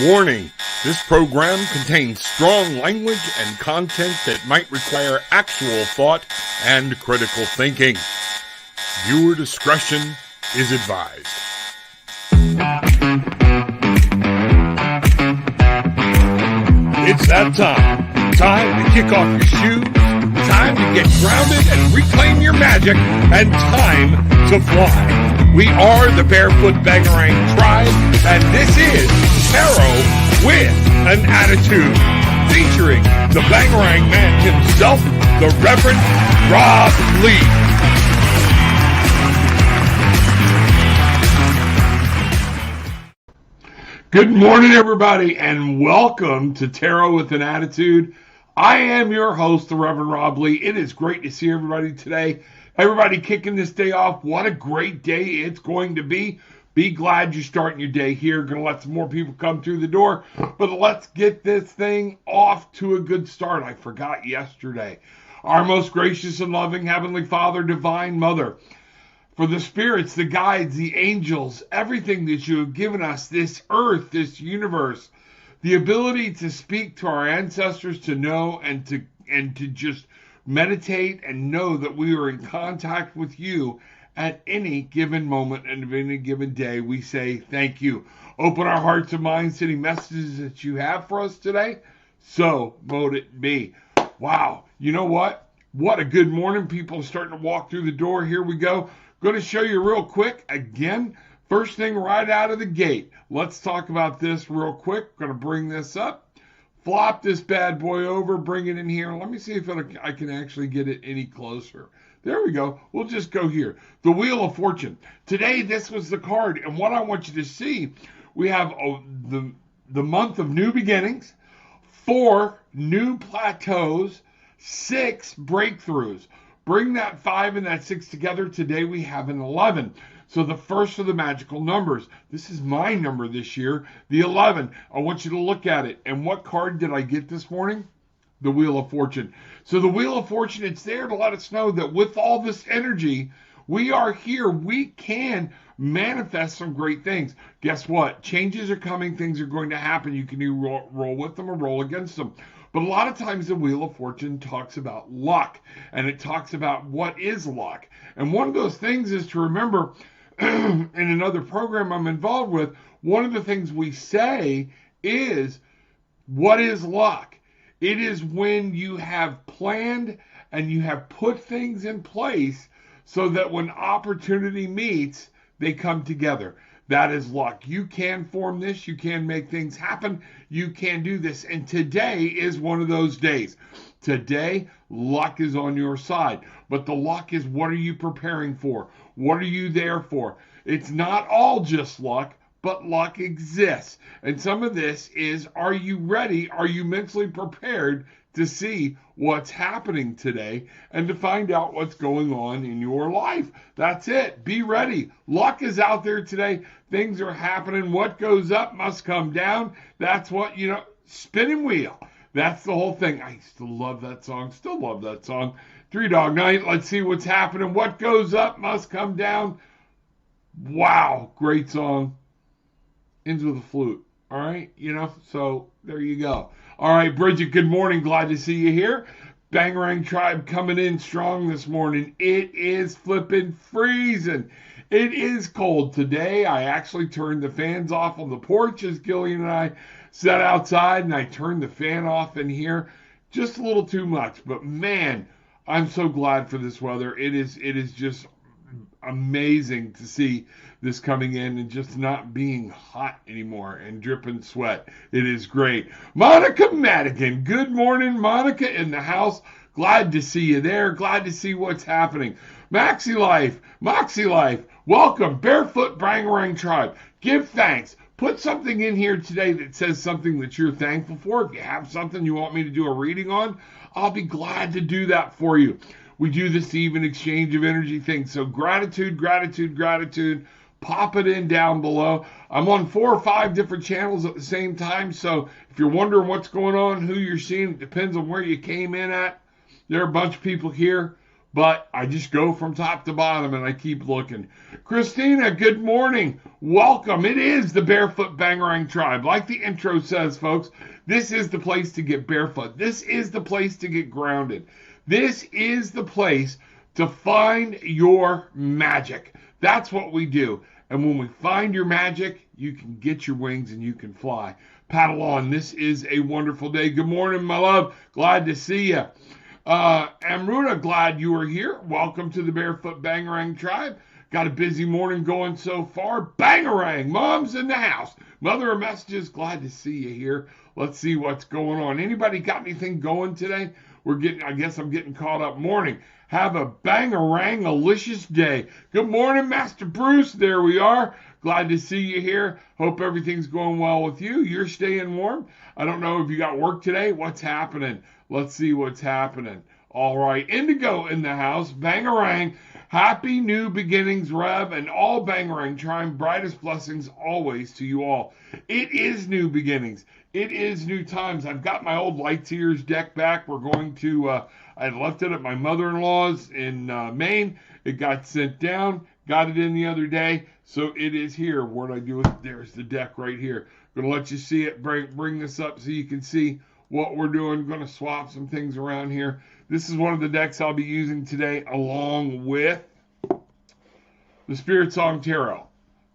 Warning, this program contains strong language and content that might require actual thought and critical thinking. Viewer discretion is advised. It's that time. Time to kick off your shoes, time to get grounded and reclaim your magic, and time to fly. We are the Barefoot Bangarang Tribe, and this is Tarot with an Attitude, featuring the Bangarang man himself, the Reverend Rob Lee. Good morning, everybody, and welcome to Tarot with an Attitude. I am your host, the Reverend Rob Lee. It is great to see everybody today. Everybody kicking this day off. What a great day it's going to be. Be glad you're starting your day here. Going to let some more people come through the door. But let's get this thing off to a good start. I forgot yesterday. Our most gracious and loving Heavenly Father, Divine Mother, for the spirits, the guides, the angels, everything that you have given us, this earth, this universe, the ability to speak to our ancestors, to know and to just meditate and know that we are in contact with you at any given moment and of any given day. We say thank you. Open our hearts and minds to any messages that you have for us today. So mote it be. Wow. You know what? What a good morning. People are starting to walk through the door. Here we go. Going to show you real quick again. First thing right out of the gate. Let's talk about this real quick. Going to bring this up. Flop this bad boy over, bring it in here. Let me see if I can actually get it any closer. There we go. We'll just go here. The Wheel of Fortune. Today, this was the card. And what I want you to see, we have the month of new beginnings, 4 new plateaus, 6 breakthroughs. Bring that 5 and that 6 together. Today, we have an 11. So the first of the magical numbers. This is my number this year, the 11. I want you to look at it. And what card did I get this morning? The Wheel of Fortune. So the Wheel of Fortune, it's there to let us know that with all this energy, we are here. We can manifest some great things. Guess what? Changes are coming. Things are going to happen. You can either roll with them or roll against them. But a lot of times the Wheel of Fortune talks about luck. And it talks about what is luck. And one of those things is to remember, in another program I'm involved with, one of the things we say is, what is luck? It is when you have planned and you have put things in place so that when opportunity meets, they come together. That is luck. You can form this. You can make things happen. You can do this. And today is one of those days. Today, luck is on your side. But the luck is, what are you preparing for? What are you there for? It's not all just luck, but luck exists. And some of this is, are you ready? Are you mentally prepared to see what's happening today and to find out what's going on in your life? That's it. Be ready. Luck is out there today. Things are happening. What goes up must come down. That's what, spinning wheel. That's the whole thing. I still love that song. Still love that song. Three Dog Night. Let's see what's happening. What goes up must come down. Wow. Great song. Ends with a flute. All right. So there you go. All right, Bridget, good morning. Glad to see you here. Bangarang Tribe coming in strong this morning. It is flipping freezing. It is cold today. I actually turned the fans off on the porch as Gillian and I sat outside, and I turned the fan off in here. Just a little too much. But, man, I'm so glad for this weather. It is just amazing to see this coming in and just not being hot anymore and dripping sweat. It is great. Monica Madigan. Good morning, Monica in the house. Glad to see you there. Glad to see what's happening. Moxie Life. Welcome. Barefoot Bangarang Tribe. Give thanks. Put something in here today that says something that you're thankful for. If you have something you want me to do a reading on, I'll be glad to do that for you. We do this even exchange of energy thing. So gratitude. Pop it in down below. I'm on 4 or 5 different channels at the same time. So if you're wondering what's going on, who you're seeing, it depends on where you came in at. There are a bunch of people here. but I just go from top to bottom and I keep looking. Christina, good morning. Welcome. It is the Barefoot Bangarang Tribe. Like the intro says, folks, this is the place to get barefoot. This is the place to get grounded. This is the place to find your magic. That's what we do. And when we find your magic, you can get your wings and you can fly. Paddle on. This is a wonderful day. Good morning, my love. Glad to see you. Amruta, glad you are here. Welcome to the Barefoot Bangarang Tribe. Got a busy morning going so far. Bangarang, mom's in the house. Mother of messages, glad to see you here. Let's see what's going on. Anybody got anything going today? I guess I'm getting caught up. Morning. Have a bangarang-alicious day. Good morning, Master Bruce. There we are. Glad to see you here. Hope everything's going well with you. You're staying warm. I don't know if you got work today. What's happening? Let's see what's happening. All right. Indigo in the house. Bangarang. Happy new beginnings, Rev, and all Bangarang Tribe. Brightest blessings always to you all. It is new beginnings. It is new times. I've got my old Light Years deck back. We're going to, I left it at my mother-in-law's in Maine. It got sent down. Got it in the other day. So it is here. What I do with it? There's the deck right here. Going to let you see it. Bring this up so you can see what we're doing. Going to swap some things around here. This is one of the decks I'll be using today along with the Spirit Song Tarot.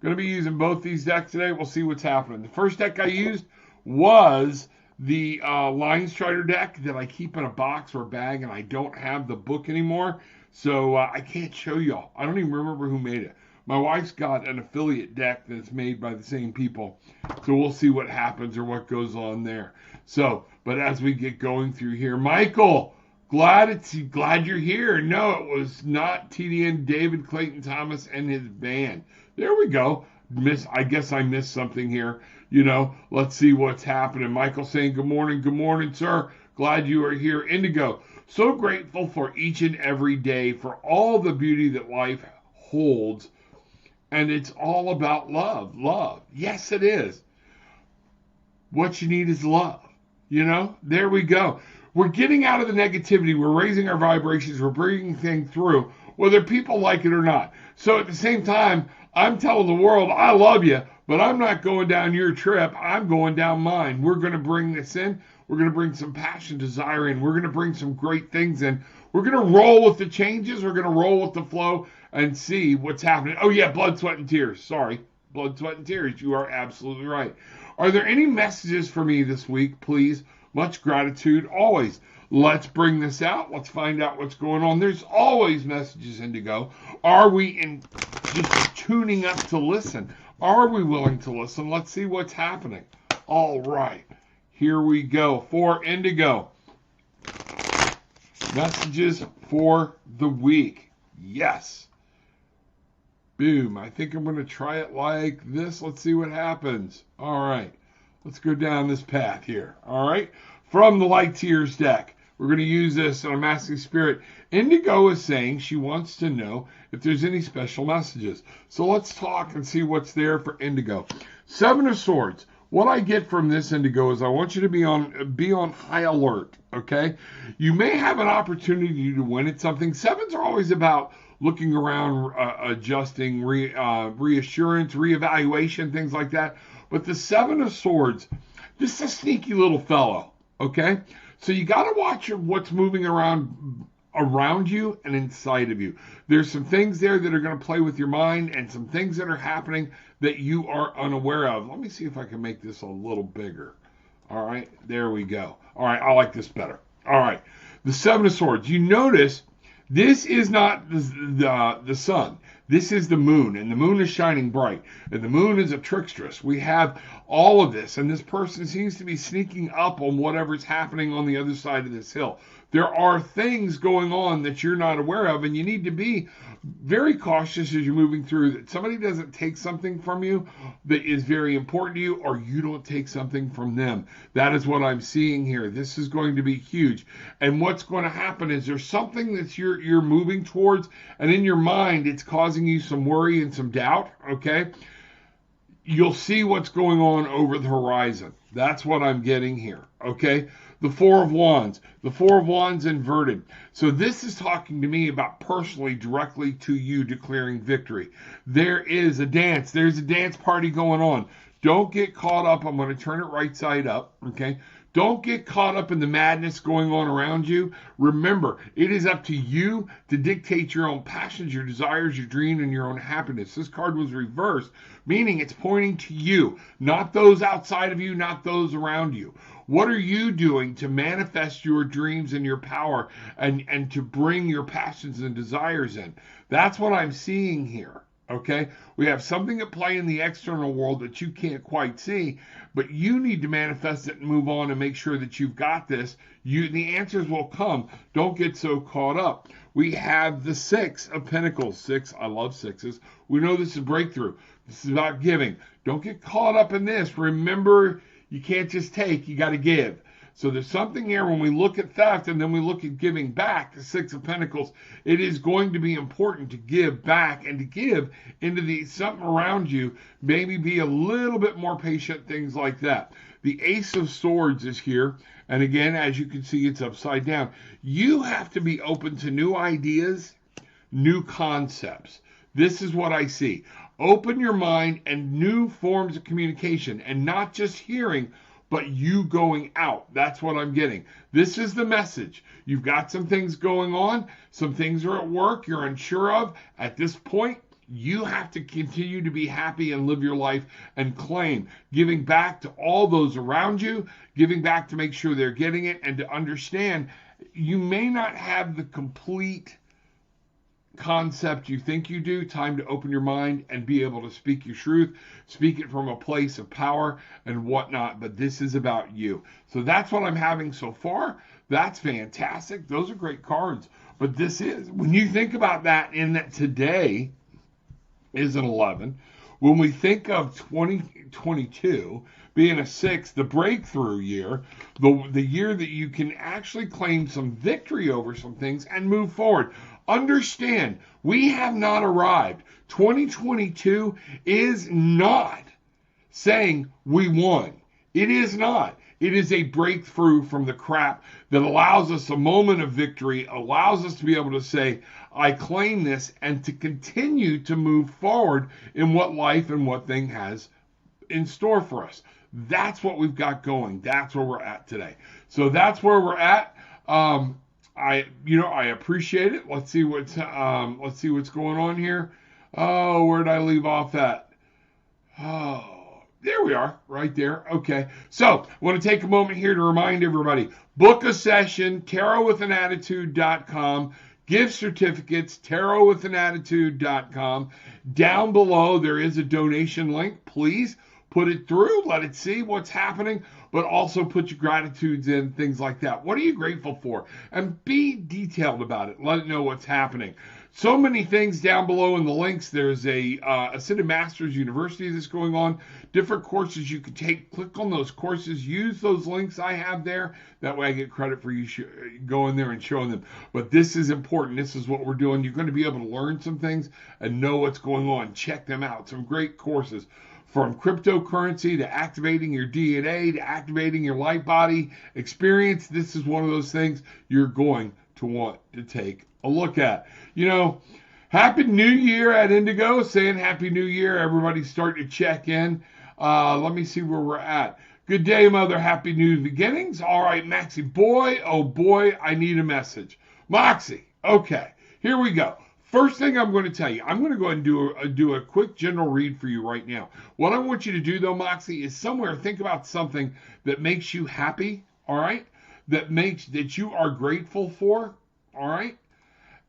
Going to be using both these decks today. We'll see what's happening. The first deck I used was the Lion Strider deck that I keep in a box or a bag, and I don't have the book anymore. So I can't show y'all. I don't even remember who made it. My wife's got an affiliate deck that's made by the same people. So we'll see what happens or what goes on there. So, but as we get going through here, Michael, glad you're here. No, it was not TDN David Clayton Thomas and his band. There we go. I guess I missed something here. You know, let's see what's happening. Michael saying, good morning, sir. Glad you are here. Indigo, so grateful for each and every day for all the beauty that life holds. And it's all about love. Love. Yes, it is. What you need is love. You know, there we go. We're getting out of the negativity. We're raising our vibrations. We're bringing things through, whether people like it or not. So at the same time, I'm telling the world, I love you, but I'm not going down your trip. I'm going down mine. We're going to bring this in. We're going to bring some passion, desire in. We're going to bring some great things in. We're going to roll with the changes. We're going to roll with the flow and see what's happening. Oh, yeah, blood, sweat, and tears. Sorry. Blood, sweat, and tears. You are absolutely right. Are there any messages for me this week, please? Much gratitude, always. Let's bring this out. Let's find out what's going on. There's always messages, Indigo. Are we just tuning up to listen? Are we willing to listen? Let's see what's happening. All right. Here we go. For Indigo. Messages for the week. Yes. Boom. I think I'm going to try it like this. Let's see what happens. All right. Let's go down this path here. All right. From the Light Tears deck. We're going to use this on a Masculine Spirit. Indigo is saying she wants to know if there's any special messages. So let's talk and see what's there for Indigo. Seven of Swords. What I get from this, Indigo, is I want you to be on high alert, okay? You may have an opportunity to win at something. Sevens are always about looking around, adjusting, reassurance, reevaluation, things like that. But the Seven of Swords, this is a sneaky little fellow, okay? So you got to watch what's moving around you and inside of you. There's some things there that are going to play with your mind and some things that are happening that you are unaware of. Let me see if I can make this a little bigger. All right, there we go. All right, I like this better. All right, the Seven of Swords. You notice this is not the sun. This is the moon, and the moon is shining bright, and the moon is a trickstress. We have all of this, and this person seems to be sneaking up on whatever's happening on the other side of this hill. There are things going on that you're not aware of, and you need to be very cautious as you're moving through, that somebody doesn't take something from you that is very important to you, or you don't take something from them. That is what I'm seeing here. This is going to be huge. And what's going to happen is there's something that you're moving towards, and in your mind, it's causing you some worry and some doubt, okay? You'll see what's going on over the horizon. That's what I'm getting here, okay? the Four of Wands. The Four of Wands inverted. So this is talking to me about personally, directly to you, declaring victory. There is a dance. There's a dance party going on. Don't get caught up. I'm going to turn it right side up, okay? Don't get caught up in the madness going on around you. Remember, it is up to you to dictate your own passions, your desires, your dreams, and your own happiness. This card was reversed, meaning it's pointing to you, not those outside of you, not those around you. What are you doing to manifest your dreams and your power and to bring your passions and desires in? That's what I'm seeing here. Okay, we have something at play in the external world that you can't quite see, but you need to manifest it and move on and make sure that you've got this. The answers will come. Don't get so caught up. We have the Six of Pentacles. Six, I love sixes. We know this is breakthrough. This is about giving. Don't get caught up in this. Remember, you can't just take, you got to give. So there's something here when we look at theft and then we look at giving back, the Six of Pentacles. It is going to be important to give back and to give into something around you. Maybe be a little bit more patient, things like that. The Ace of Swords is here. And again, as you can see, it's upside down. You have to be open to new ideas, new concepts. This is what I see. Open your mind and new forms of communication, and not just hearing, but you going out. That's what I'm getting. This is the message. You've got some things going on. Some things are at work you're unsure of. At this point, you have to continue to be happy and live your life and claim. Giving back to all those around you. Giving back to make sure they're getting it and to understand you may not have the complete concept you think you do. Time to open your mind and be able to speak your truth, speak it from a place of power and whatnot, but this is about you. So that's what I'm having so far. That's fantastic. Those are great cards, but this is, when you think about that, in that today is an 11, when we think of 2022 being a 6, the breakthrough year, the year that you can actually claim some victory over some things and move forward. Understand, we have not arrived. 2022 is not saying we won. It is not. It is a breakthrough from the crap that allows us a moment of victory, allows us to be able to say, I claim this, and to continue to move forward in what life and what thing has in store for us. That's what we've got going. That's where we're at today. So that's where we're at. I appreciate it. Let's see what's going on here. Oh, where did I leave off at? Oh, there we are, right there. Okay. So I want to take a moment here to remind everybody, book a session, tarotwithanattitude.com. Gift certificates, tarotwithanattitude.com. Down below, there is a donation link. Please put it through. Let it see what's happening, but also put your gratitudes in, things like that. What are you grateful for? And be detailed about it. Let it know what's happening. So many things down below in the links. There's a Ascended Masters University that's going on. Different courses you can take. Click on those courses. Use those links I have there. That way I get credit for you going there and showing them. But this is important. This is what we're doing. You're going to be able to learn some things and know what's going on. Check them out. Some great courses. From cryptocurrency to activating your DNA to activating your light body experience. This is one of those things you're going to want to take a look at. Happy New Year at Indigo. Saying Happy New Year. Everybody's starting to check in. Let me see where we're at. Good day, Mother. Happy New Beginnings. All right, Maxie. Boy, oh boy, I need a message. Moxie. Okay, here we go. First thing I'm going to tell you, I'm going to go ahead and do a quick general read for you right now. What I want you to do, though, Moxie, is somewhere think about something that makes you happy, all right? That you are grateful for, all right?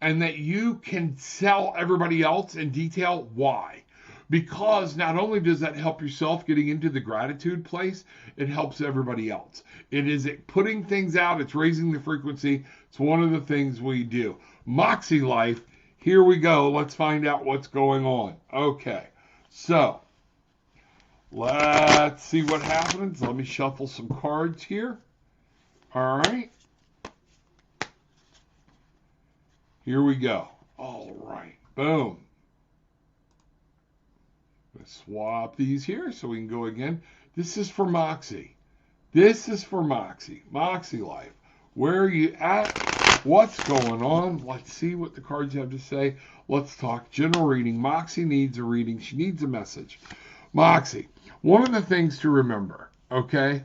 And that you can tell everybody else in detail why. Because not only does that help yourself getting into the gratitude place, it helps everybody else. It is putting things out. It's raising the frequency. It's one of the things we do. Moxie Life. Here we go. Let's find out what's going on. Okay, so let's see what happens. Let me shuffle some cards here. All right. Here we go. All right. Boom. Let's swap these here so we can go again. This is for Moxie. This is for Moxie. Moxie life. Where are you at? What's going on? Let's see what the cards have to say. Let's talk general reading. Moxie needs a reading. She needs a message. Moxie, one of the things to remember, okay?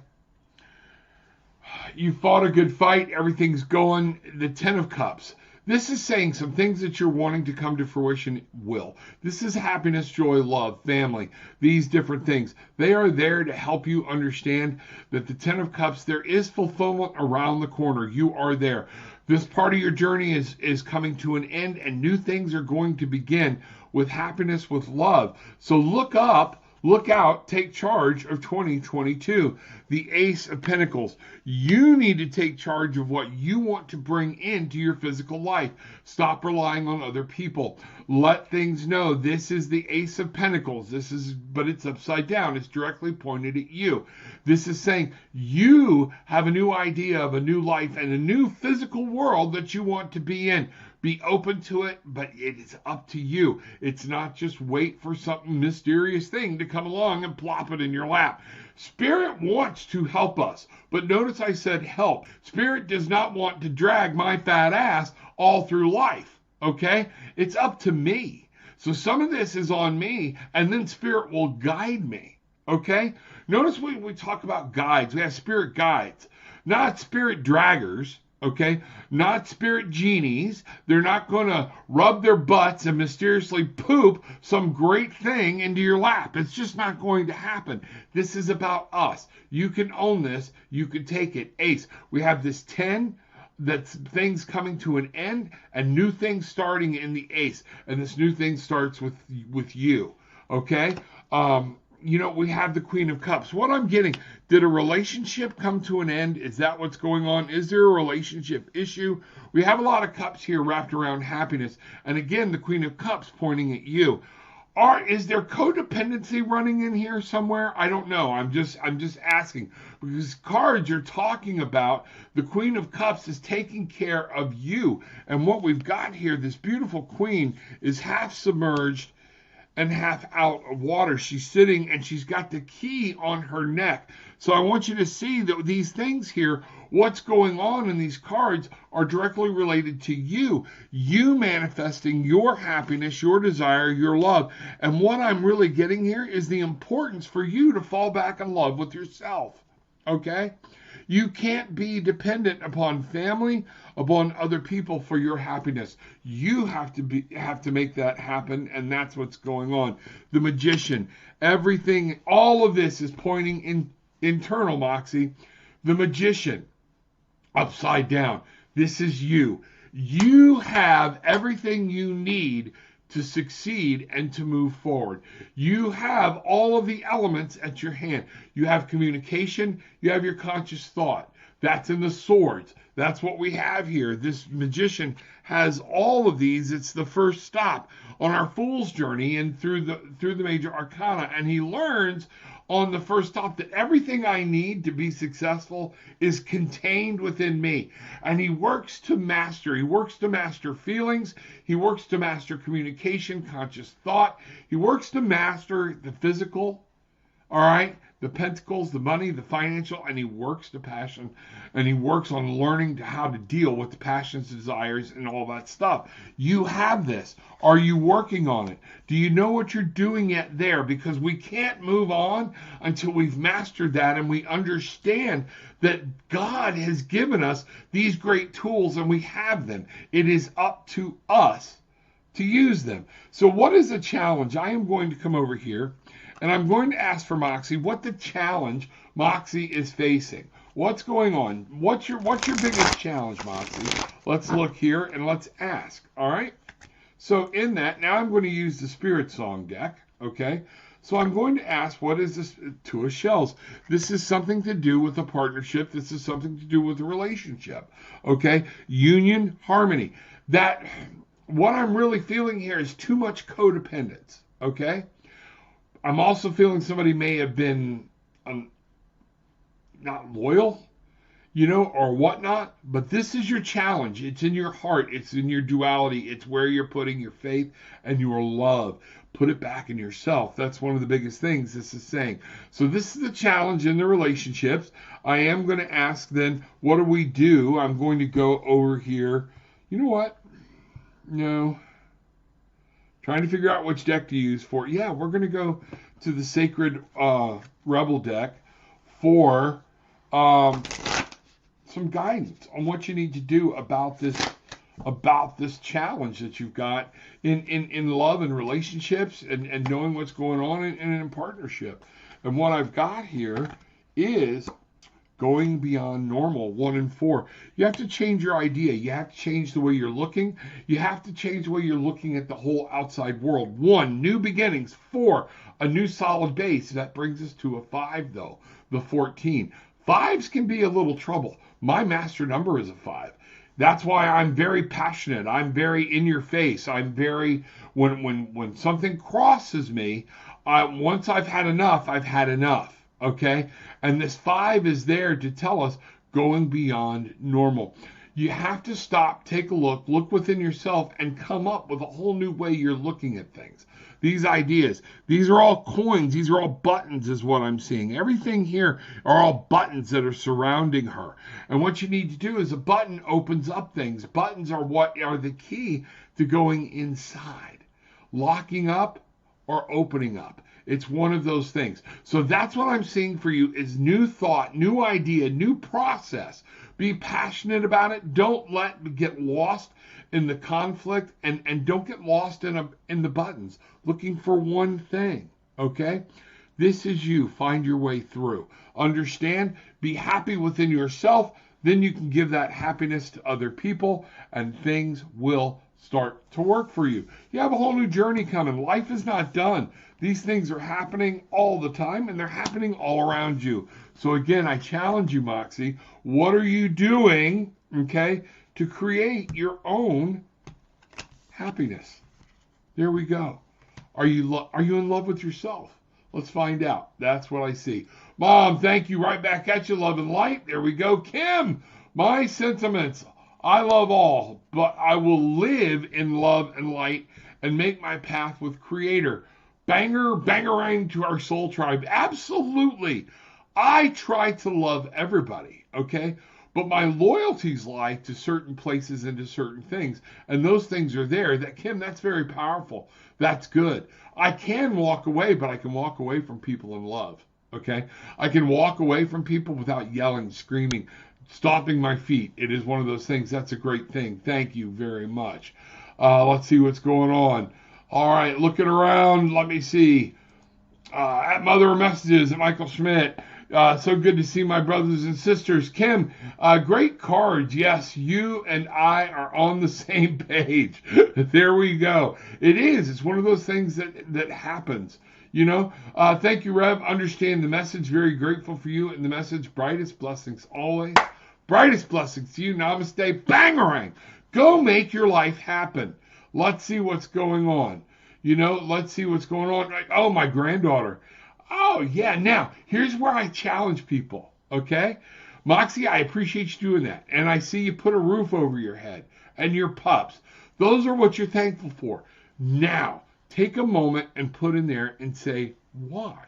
You fought a good fight. Everything's going. The Ten of Cups. This is saying some things that you're wanting to come to fruition will. This is happiness, joy, love, family, these different things. They are there to help you understand that the Ten of Cups, there is fulfillment around the corner. You are there. This part of your journey is coming to an end, and new things are going to begin with happiness, with love. So look up. Look out, take charge of 2022. The Ace of Pentacles. You need to take charge of what you want to bring into your physical life. Stop relying on other people. Let things know this is the Ace of Pentacles. But it's upside down. It's directly pointed at you. This is saying you have a new idea of a new life and a new physical world that you want to be in. Be open to it, but it is up to you. It's not just wait for something mysterious thing to come along and plop it in your lap. Spirit wants to help us, but notice I said help. Spirit does not want to drag my fat ass all through life, okay? It's up to me. So some of this is on me, and then Spirit will guide me, okay? Notice we talk about guides. We have spirit guides, not spirit draggers. Okay, not spirit genies. They're not going to rub their butts and mysteriously poop some great thing into your lap. It's just not going to happen. This is about us. You can own this. You can take it. Ace. We have this 10. That's things coming to an end and new things starting in the Ace. And this new thing starts with you. Okay? We have the Queen of Cups. What I'm getting, did a relationship come to an end? Is that what's going on? Is there a relationship issue? We have a lot of cups here wrapped around happiness. And again, the Queen of Cups pointing at you. Is there codependency running in here somewhere? I don't know. I'm just asking. Because cards are talking about the Queen of Cups is taking care of you. And what we've got here, this beautiful queen, is half submerged and half out of water. She's sitting and she's got the key on her neck. So I want you to see that these things here, what's going on in these cards, are directly related to you. You manifesting your happiness, your desire, your love. And what I'm really getting here is the importance for you to fall back in love with yourself. Okay? You can't be dependent upon family, upon other people for your happiness. You have to make that happen, and that's what's going on. The Magician, everything, all of this is pointing in internal, Moxie. The Magician, upside down. This is you. You have everything you need to succeed and to move forward. You have all of the elements at your hand. You have communication. You have your conscious thought. That's in the swords. That's what we have here. This Magician has all of these. It's the first stop on our Fool's journey and through the major arcana. And he learns on the first stop that everything I need to be successful is contained within me. And he works to master. He works to master feelings. He works to master communication, conscious thought. He works to master the physical, all right? The pentacles, the money, the financial, and he works to passion, and he works on learning how to deal with the passions, desires, and all that stuff. You have this. Are you working on it? Do you know what you're doing yet there? Because we can't move on until we've mastered that and we understand that God has given us these great tools and we have them. It is up to us to use them. So what is the challenge? I am going to come over here and I'm going to ask for Moxie what the challenge Moxie is facing. What's going on? What's your biggest challenge, Moxie? Let's look here and let's ask. All right. So in that, now I'm going to use the Spirit Song deck. Okay. So I'm going to ask, what is this? Two of Shells. This is something to do with a partnership. This is something to do with a relationship. Okay. Union, harmony. That what I'm really feeling here is too much codependence. Okay. I'm also feeling somebody may have been not loyal, or whatnot. But this is your challenge. It's in your heart. It's in your duality. It's where you're putting your faith and your love. put it back in yourself. That's one of the biggest things this is saying. So this is the challenge in the relationships. I am going to ask then, what do we do? I'm going to go over here. You know what? No. Trying to figure out which deck to use for. Yeah, we're going to go to the Sacred Rebel deck for some guidance on what you need to do about this challenge that you've got in love and relationships and knowing what's going on in partnership. And what I've got here is going beyond normal, 1 and 4. You have to change your idea. You have to change the way you're looking. You have to change the way you're looking at the whole outside world. 1, new beginnings. 4, a new solid base. That brings us to a 5, though, the 14. 5s can be a little trouble. My master number is a 5. That's why I'm very passionate. I'm very in your face. I'm very, when something crosses me, once I've had enough, I've had enough. Okay? And this 5 is there to tell us going beyond normal. You have to stop, take a look within yourself, and come up with a whole new way you're looking at things. These ideas, these are all coins, these are all buttons is what I'm seeing. Everything here are all buttons that are surrounding her. And what you need to do is a button opens up things. Buttons are what are the key to going inside. Locking up or opening up. It's one of those things. So that's what I'm seeing for you is new thought, new idea, new process. Be passionate about it. Don't get lost in the conflict and don't get lost in the buttons looking for one thing. Okay? This is you. Find your way through. Understand? Be happy within yourself. Then you can give that happiness to other people and things will start to work for you. You have a whole new journey coming. Life is not done. These things are happening all the time, and they're happening all around you. So again, I challenge you, Moxie. What are you doing, okay, to create your own happiness? There we go. Are you in love with yourself? Let's find out. That's what I see. Mom, thank you. Right back at you. Love and light. There we go. Kim, my sentiments. I love all, but I will live in love and light and make my path with Creator. Bangarang to our soul tribe. Absolutely. I try to love everybody, okay? But my loyalties lie to certain places and to certain things. And those things are there. Kim, that's very powerful. That's good. I can walk away, but I can walk away from people in love, okay? I can walk away from people without yelling, screaming, stomping my feet. It is one of those things. That's a great thing. Thank you very much. Let's see what's going on. All right, looking around. Let me see. At Mother Messages, at Michael Schmidt. So good to see my brothers and sisters. Kim, great cards. Yes, you and I are on the same page. There we go. It is. It's one of those things that happens. You know, thank you, Rev. Understand the message. Very grateful for you and the message. Brightest blessings always. Brightest blessings to you. Namaste. Bangarang. Go make your life happen. Let's see what's going on. You know, let's see what's going on. Like, oh, my granddaughter. Oh, yeah. Now, here's where I challenge people, okay? Moxie, I appreciate you doing that. And I see you put a roof over your head and your pups. Those are what you're thankful for. Now, take a moment and put in there and say, why?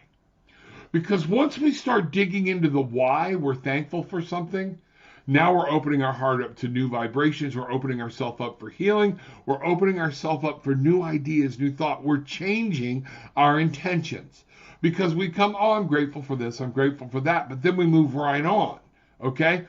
Because once we start digging into the why we're thankful for something, now we're opening our heart up to new vibrations. We're opening ourselves up for healing. We're opening ourselves up for new ideas, new thought. We're changing our intentions. Because we come, oh, I'm grateful for this, I'm grateful for that, but then we move right on, okay?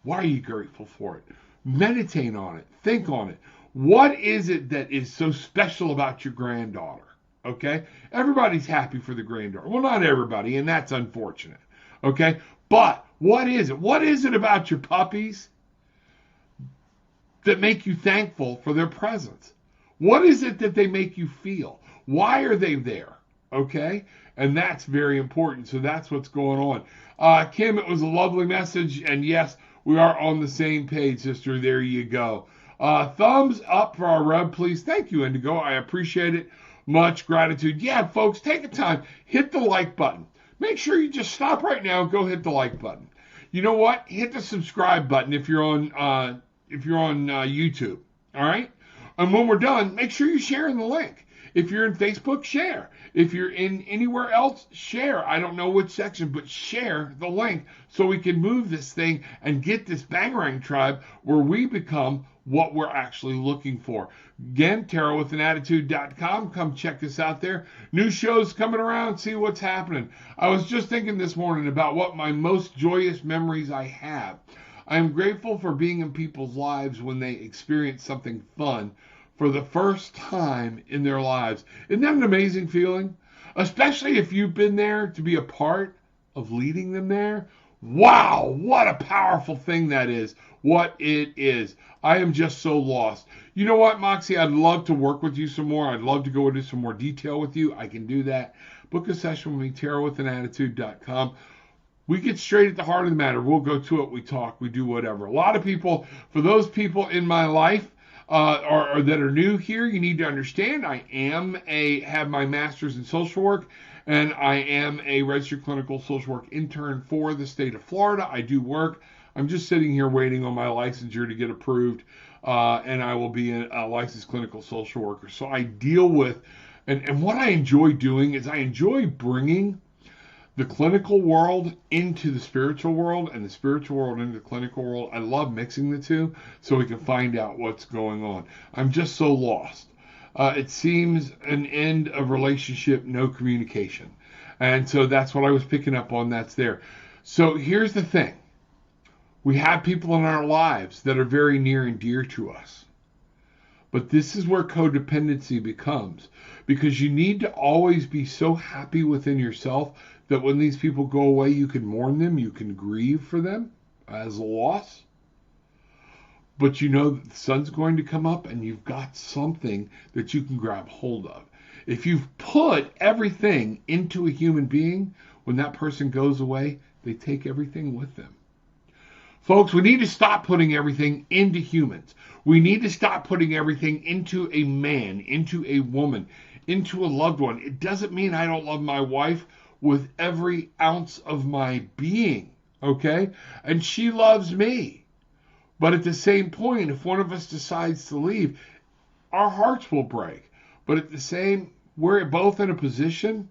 Why are you grateful for it? Meditate on it. Think on it. What is it that is so special about your granddaughter, okay? Everybody's happy for the granddaughter. Well, not everybody, and that's unfortunate, okay? But what is it? What is it about your puppies that make you thankful for their presence? What is it that they make you feel? Why are they there, okay? And that's very important. So that's what's going on. Kim, it was a lovely message. And yes, we are on the same page, sister. There you go. Thumbs up for our Rev, please. Thank you, Indigo. I appreciate it. Much gratitude. Yeah, folks, take a time. Hit the like button. Make sure you just stop right now and go hit the like button. You know what? Hit the subscribe button if you're on YouTube. All right? And when we're done, make sure you're sharing the link. If you're in Facebook, share. If you're in anywhere else, share. I don't know which section, but share the link so we can move this thing and get this Bangarang tribe where we become what we're actually looking for. Again, tarotwithanattitude.com. Come check us out there. New shows coming around. See what's happening. I was just thinking this morning about what my most joyous memories I have. I am grateful for being in people's lives when they experience something fun for the first time in their lives. Isn't that an amazing feeling? Especially if you've been there to be a part of leading them there. Wow, what a powerful thing that is. What it is. I am just so lost. You know what, Moxie? I'd love to work with you some more. I'd love to go into some more detail with you. I can do that. Book a session with me, tarotwithanattitude.com. We get straight at the heart of the matter. We'll go to it. We talk. We do whatever. A lot of people, for those people in my life or that are new here, you need to understand I have my master's in social work, and I am a registered clinical social work intern for the state of Florida. I do work. I'm just sitting here waiting on my licensure to get approved, and I will be a licensed clinical social worker. So I deal with, and what I enjoy doing is I enjoy bringing the clinical world into the spiritual world and the spiritual world into the clinical world. I love mixing the two so we can find out what's going on. I'm just so lost. It seems an end of relationship, no communication. And so that's what I was picking up on. That's there. So here's the thing. We have people in our lives that are very near and dear to us. But this is where codependency becomes, because you need to always be so happy within yourself that when these people go away, you can mourn them, you can grieve for them as a loss. But you know that the sun's going to come up and you've got something that you can grab hold of. If you've put everything into a human being, when that person goes away, they take everything with them. Folks, we need to stop putting everything into humans. We need to stop putting everything into a man, into a woman, into a loved one. It doesn't mean I don't love my wife with every ounce of my being, okay? And she loves me. But at the same point, if one of us decides to leave, our hearts will break. But at the same, we're both in a position.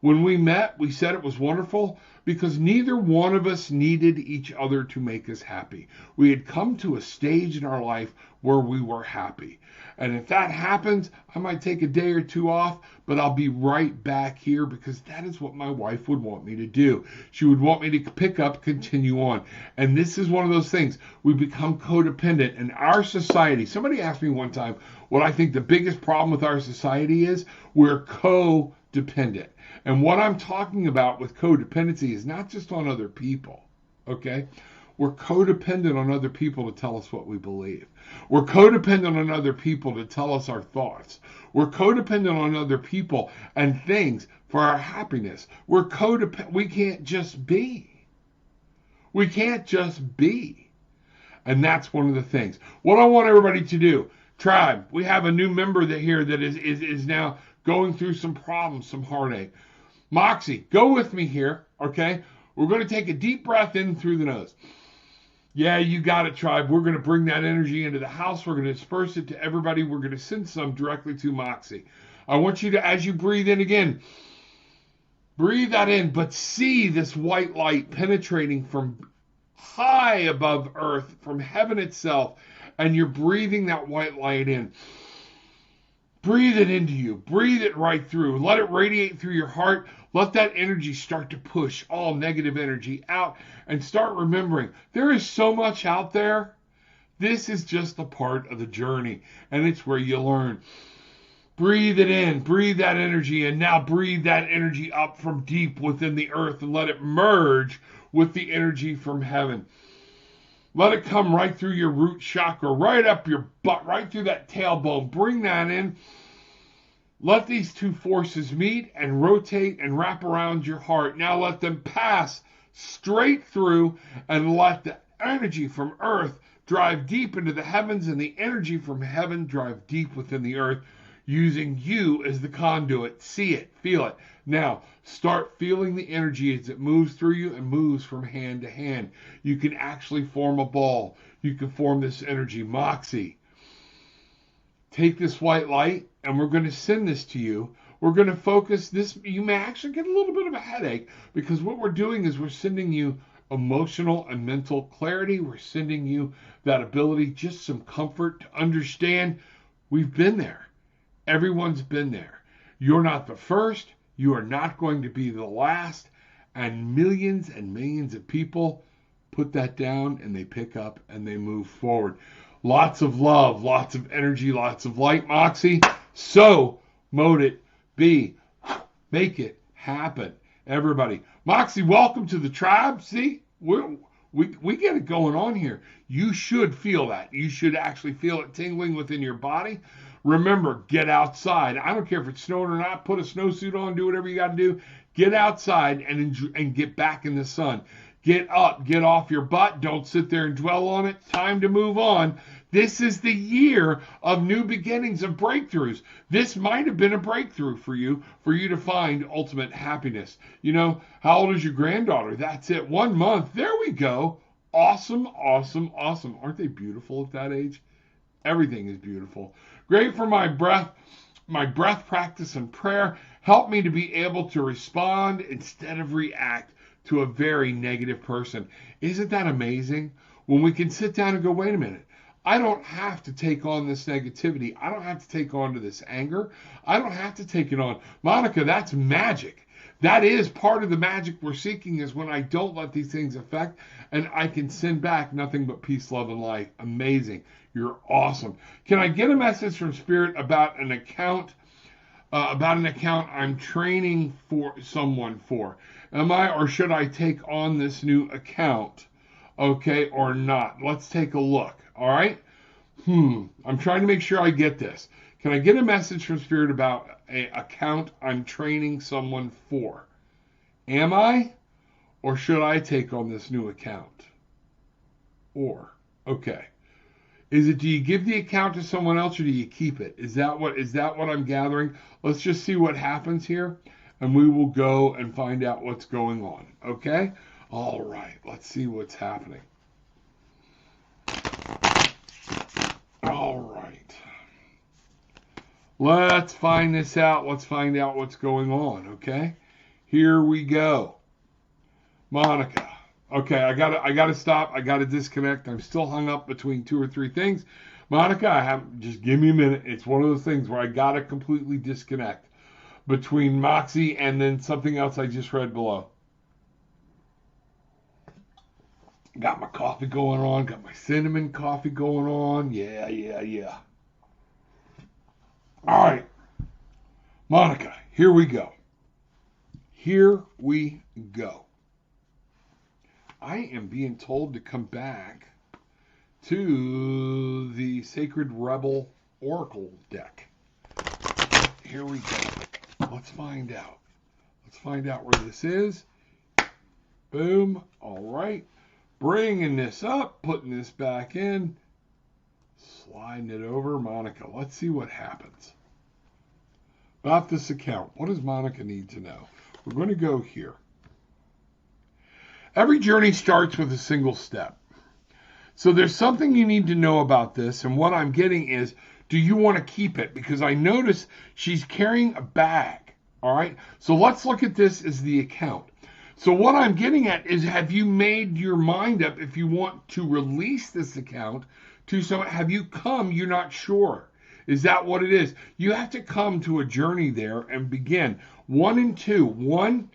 When we met, we said it was wonderful because neither one of us needed each other to make us happy. We had come to a stage in our life where we were happy. And if that happens, I might take a day or two off, but I'll be right back here because that is what my wife would want me to do. She would want me to pick up, continue on. And this is one of those things. We become codependent in our society. Somebody asked me one time what I think the biggest problem with our society is. We're codependent. And what I'm talking about with codependency is not just on other people, okay? We're codependent on other people to tell us what we believe. We're codependent on other people to tell us our thoughts. We're codependent on other people and things for our happiness. We're codependent. We can't just be. We can't just be. And that's one of the things. What I want everybody to do, tribe, we have a new member here that is now going through some problems, some heartache. Moxie, go with me here, okay? We're going to take a deep breath in through the nose. Yeah, you got it, tribe. We're going to bring that energy into the house. We're going to disperse it to everybody. We're going to send some directly to Moxie. I want you to, as you breathe in again, breathe that in, but see this white light penetrating from high above earth, from heaven itself, and you're breathing that white light in. Breathe it into you. Breathe it right through. Let it radiate through your heart. Let that energy start to push all negative energy out and start remembering there is so much out there. This is just a part of the journey, and it's where you learn. Breathe it in. Breathe that energy, and now breathe that energy up from deep within the earth and let it merge with the energy from heaven. Let it come right through your root chakra, right up your butt, right through that tailbone. Bring that in. Let these two forces meet and rotate and wrap around your heart. Now let them pass straight through and let the energy from earth drive deep into the heavens and the energy from heaven drive deep within the earth, using you as the conduit. See it, feel it. Now, start feeling the energy as it moves through you and moves from hand to hand. You can actually form a ball. You can form this energy. Moxie, take this white light and we're going to send this to you. We're going to focus this. You may actually get a little bit of a headache because what we're doing is we're sending you emotional and mental clarity. We're sending you that ability, just some comfort to understand we've been there. Everyone's been there. You're not the first. You are not going to be the last. And millions of people put that down and they pick up and they move forward. Lots of love, lots of energy, lots of light, Moxie. So, mote it be. Make it happen. Everybody. Moxie, welcome to the tribe. See, we get it going on here. You should feel that. You should actually feel it tingling within your body. Remember, get outside. I don't care if it's snowing or not. Put a snowsuit on. Do whatever you got to do. Get outside and get back in the sun. Get up. Get off your butt. Don't sit there and dwell on it. Time to move on. This is the year of new beginnings, of breakthroughs. This might have been a breakthrough for you to find ultimate happiness. You know, how old is your granddaughter? That's it. 1 month. There we go. Awesome, awesome, awesome. Aren't they beautiful at that age? Everything is beautiful. Great for my breath practice and prayer. Help me to be able to respond instead of react to a very negative person. Isn't that amazing? When we can sit down and go, wait a minute. I don't have to take on this negativity. I don't have to take on to this anger. I don't have to take it on. Monica, that's magic. That is part of the magic we're seeking, is when I don't let these things affect and I can send back nothing but peace, love, and light. Amazing. You're awesome. Can I get a message from Spirit about an account I'm training for someone for? Am I, or should I take on this new account? Okay, or not? Let's take a look. All right. I'm trying to make sure I get this. Can I get a message from Spirit about an account I'm training someone for? Am I, or should I take on this new account? Or, okay. Is it, do you give the account to someone else or do you keep it? Is that what I'm gathering? Let's just see what happens here, and we will go and find out what's going on. Okay? All right. Let's see what's happening. All right. Let's find this out. Let's find out what's going on, okay? Here we go. Monica. Okay, I gotta stop. I gotta disconnect. I'm still hung up between 2 or 3 things. Monica, just give me a minute. It's one of those things where I gotta completely disconnect between Moxie and then something else I just read below. Got my coffee going on. Got my cinnamon coffee going on. Yeah. All right. Monica, here we go. Here we go. I am being told to come back to the Sacred Rebel Oracle deck. Here we go. Let's find out. Let's find out where this is. Boom. All right. Bringing this up, putting this back in, sliding it over. Monica, let's see what happens. About this account, what does Monica need to know? We're going to go here. Every journey starts with a single step. So there's something you need to know about this, and what I'm getting is, do you want to keep it? Because I notice she's carrying a bag, all right? So let's look at this as the account. So what I'm getting at is, have you made your mind up if you want to release this account to someone? Have you come? You're not sure. Is that what it is? You have to come to a journey there and begin. 1 and 2. 1,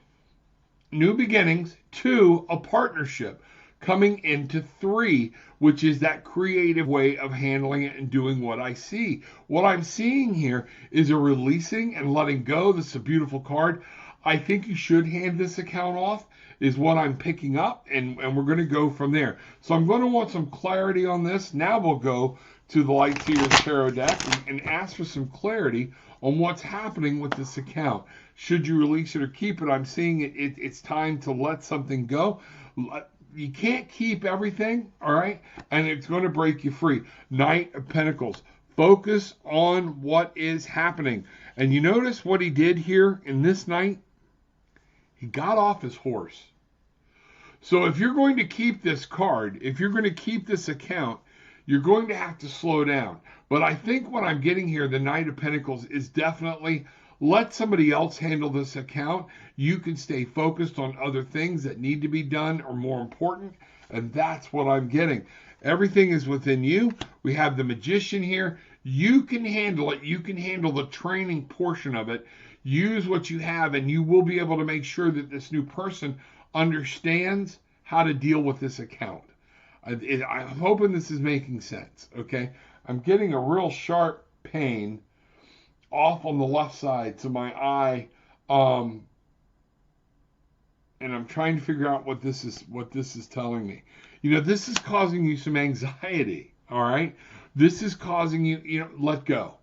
new beginnings. 2, a partnership. Coming into 3, which is that creative way of handling it and doing what I see. What I'm seeing here is a releasing and letting go. This is a beautiful card. I think you should hand this account off, is what I'm picking up, and we're going to go from there. So I'm going to want some clarity on this. Now we'll go to the Light Seers Tarot deck and ask for some clarity on what's happening with this account. Should you release it or keep it? I'm seeing it's time to let something go. You can't keep everything, all right? And it's going to break you free. Knight of Pentacles. Focus on what is happening. And you notice what he did here in this Knight? He got off his horse. So if you're going to keep this card, if you're going to keep this account, You're going to have to slow down. But I think what I'm getting here, the Knight of Pentacles, is definitely let somebody else handle this account. You can stay focused on other things that need to be done or more important. And that's what I'm getting. Everything is within you. We have the Magician here. You can handle it. You can handle the training portion of it. Use what you have, and you will be able to make sure that this new person understands how to deal with this account. I'm hoping this is making sense, okay? I'm getting a real sharp pain off on the left side to my eye, and I'm trying to figure out what this is telling me. You know, this is causing you some anxiety, all right? This is causing you, let go.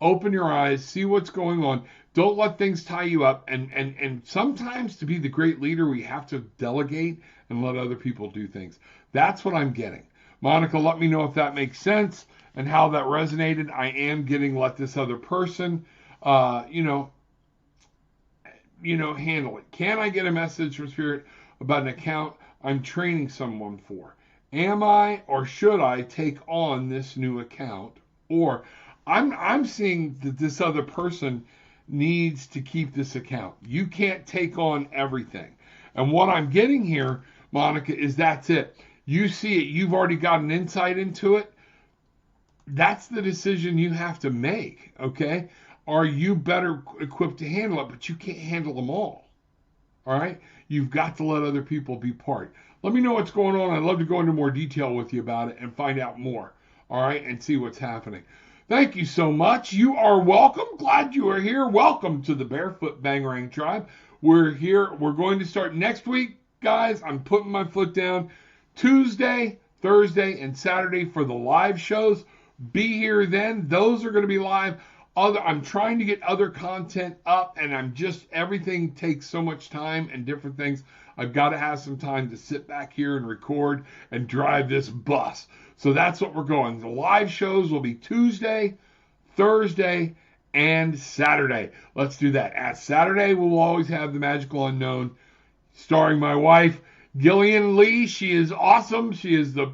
Open your eyes, see what's going on. Don't let things tie you up. And sometimes to be the great leader, we have to delegate and let other people do things. That's what I'm getting. Monica, let me know if that makes sense and how that resonated. I am getting let this other person, handle it. Can I get a message from Spirit about an account I'm training someone for? Am I or should I take on this new account? Or I'm seeing that this other person needs to keep this account. You can't take on everything. And what I'm getting here, Monica, is that's it. You see it. You've already got an insight into it. That's the decision you have to make, okay? Are you better equipped to handle it? But you can't handle them all right? You've got to let other people be part. Let me know what's going on. I'd love to go into more detail with you about it and find out more, all right, and see what's happening. Thank you so much. You are welcome. Glad you are here. Welcome to the Barefoot Bangarang Tribe. We're here. We're going to start next week, guys. I'm putting my foot down. Tuesday, Thursday, and Saturday for the live shows. Be here then. Those are going to be live. I'm trying to get other content up, and everything takes so much time and different things. I've got to have some time to sit back here and record and drive this bus. So that's what we're going. The live shows will be Tuesday, Thursday, and Saturday. Let's do that. At Saturday, we'll always have The Magical Unknown, starring my wife, Gillian Lee. She is awesome. She is the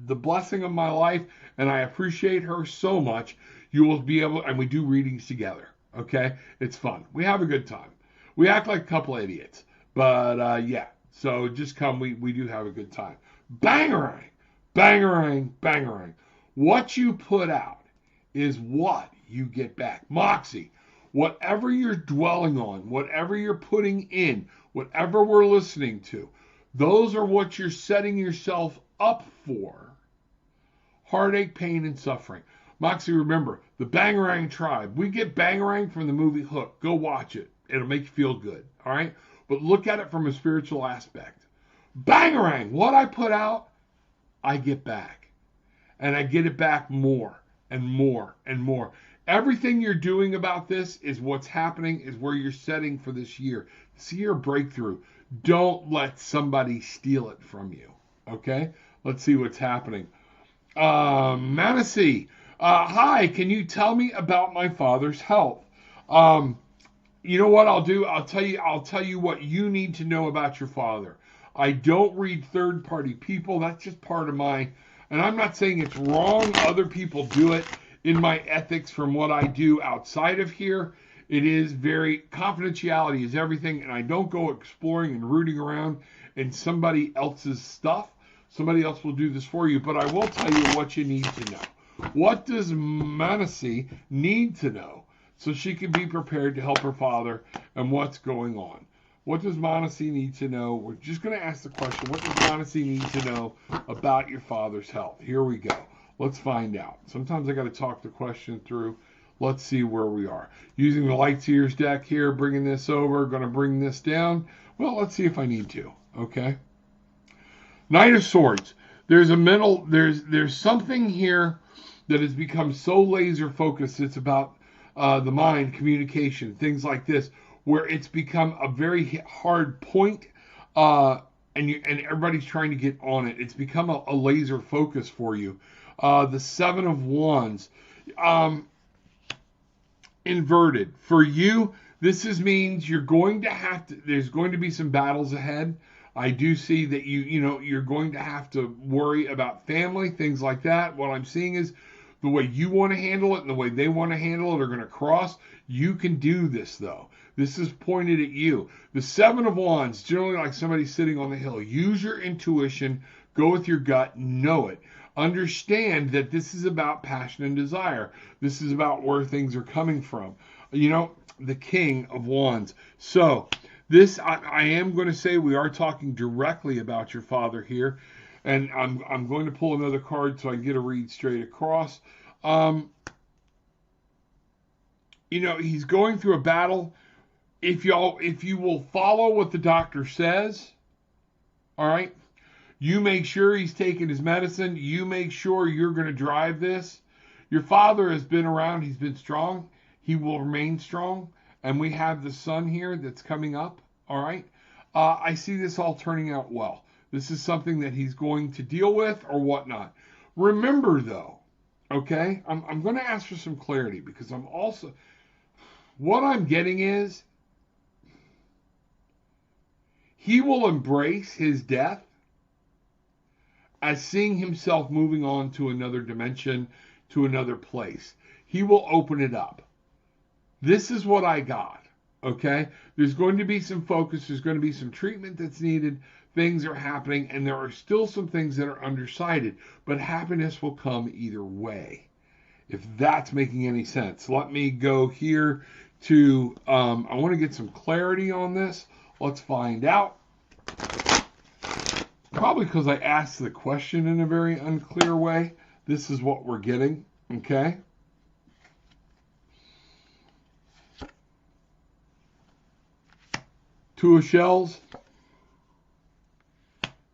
blessing of my life, and I appreciate her so much. You will be able, and we do readings together, okay? It's fun. We have a good time. We act like a couple of idiots, but yeah. So just come. We do have a good time. Bangarang, bangarang, bangarang. What you put out is what you get back. Moxie, whatever you're dwelling on, whatever you're putting in, whatever we're listening to, those are what you're setting yourself up for. Heartache, pain, and suffering. Moxie, remember, the Bangarang Tribe. We get Bangarang from the movie Hook. Go watch it. It'll make you feel good, all right? But look at it from a spiritual aspect. Bangarang, what I put out, I get back. And I get it back more and more and more. Everything you're doing about this is what's happening, is where you're setting for this year. This year breakthrough. Don't let somebody steal it from you, okay? Let's see what's happening. Manasee. Hi, can you tell me about my father's health? You know what I'll do? I'll tell you what you need to know about your father. I don't read third-party people. That's just part of and I'm not saying it's wrong. Other people do it. In my ethics from what I do outside of here, it is confidentiality is everything, and I don't go exploring and rooting around in somebody else's stuff. Somebody else will do this for you, but I will tell you what you need to know. What does Manasee need to know so she can be prepared to help her father, and what's going on? What does Manasee need to know? We're just going to ask the question, what does Manasee need to know about your father's health? Here we go. Let's find out. Sometimes I got to talk the question through. Let's see where we are. Using the Light Seers deck here, bringing this over, going to bring this down. Well, let's see if I need to, okay? Knight of Swords. There's something here that has become so laser focused. It's about the mind, communication, things like this, where it's become a very hard point, and everybody's trying to get on it. It's become a laser focus for you. The Seven of Wands, inverted for you. This means you're going to there's going to be some battles ahead. I do see that you're going to have to worry about family, things like that. What I'm seeing is the way you want to handle it and the way they want to handle it are going to cross. You can do this, though. This is pointed at you. The Seven of Wands, generally like somebody sitting on the hill. Use your intuition. Go with your gut. Know it. Understand that this is about passion and desire. This is about where things are coming from. The King of Wands. So, this, I am going to say we are talking directly about your father here. And I'm going to pull another card so I can get a read straight across. He's going through a battle. If you will follow what the doctor says, all right, you make sure he's taking his medicine. You make sure you're going to drive this. Your father has been around. He's been strong. He will remain strong. And we have the sun here that's coming up, all right? I see this all turning out well. This is something that he's going to deal with or whatnot. Remember, though, okay, I'm going to ask for some clarity because what I'm getting is he will embrace his death as seeing himself moving on to another dimension, to another place. He will open it up. This is what I got, okay? There's going to be some focus. There's going to be some treatment that's needed. Things are happening, and there are still some things that are undersided, but happiness will come either way, if that's making any sense. Let me go here to, I want to get some clarity on this. Let's find out. Probably because I asked the question in a very unclear way. This is what we're getting, okay? Two of Shells,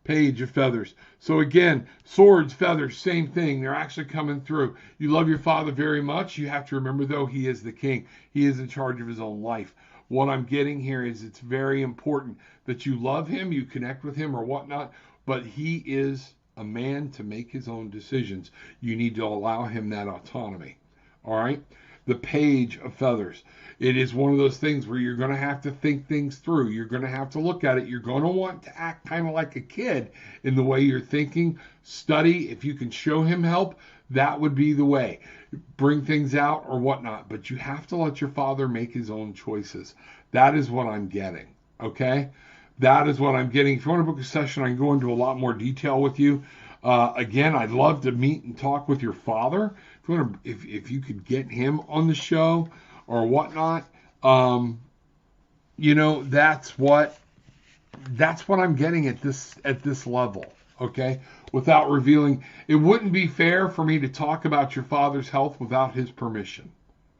Page of Feathers. So again, swords, feathers, same thing. They're actually coming through. You love your father very much. You have to remember, though, he is the king. He is in charge of his own life. What I'm getting here is it's very important that you love him, you connect with him or whatnot, but he is a man to make his own decisions. You need to allow him that autonomy. All right? The Page of Feathers. It is one of those things where you're going to have to think things through. You're going to have to look at it. You're going to want to act kind of like a kid in the way you're thinking. Study. If you can show him help, that would be the way. Bring things out or whatnot. But you have to let your father make his own choices. That is what I'm getting. Okay? That is what I'm getting. If you want to book a session, I can go into a lot more detail with you. Again, I'd love to meet and talk with your father. If you could get him on the show or whatnot, that's what I'm getting at this level. Okay, without revealing, it wouldn't be fair for me to talk about your father's health without his permission.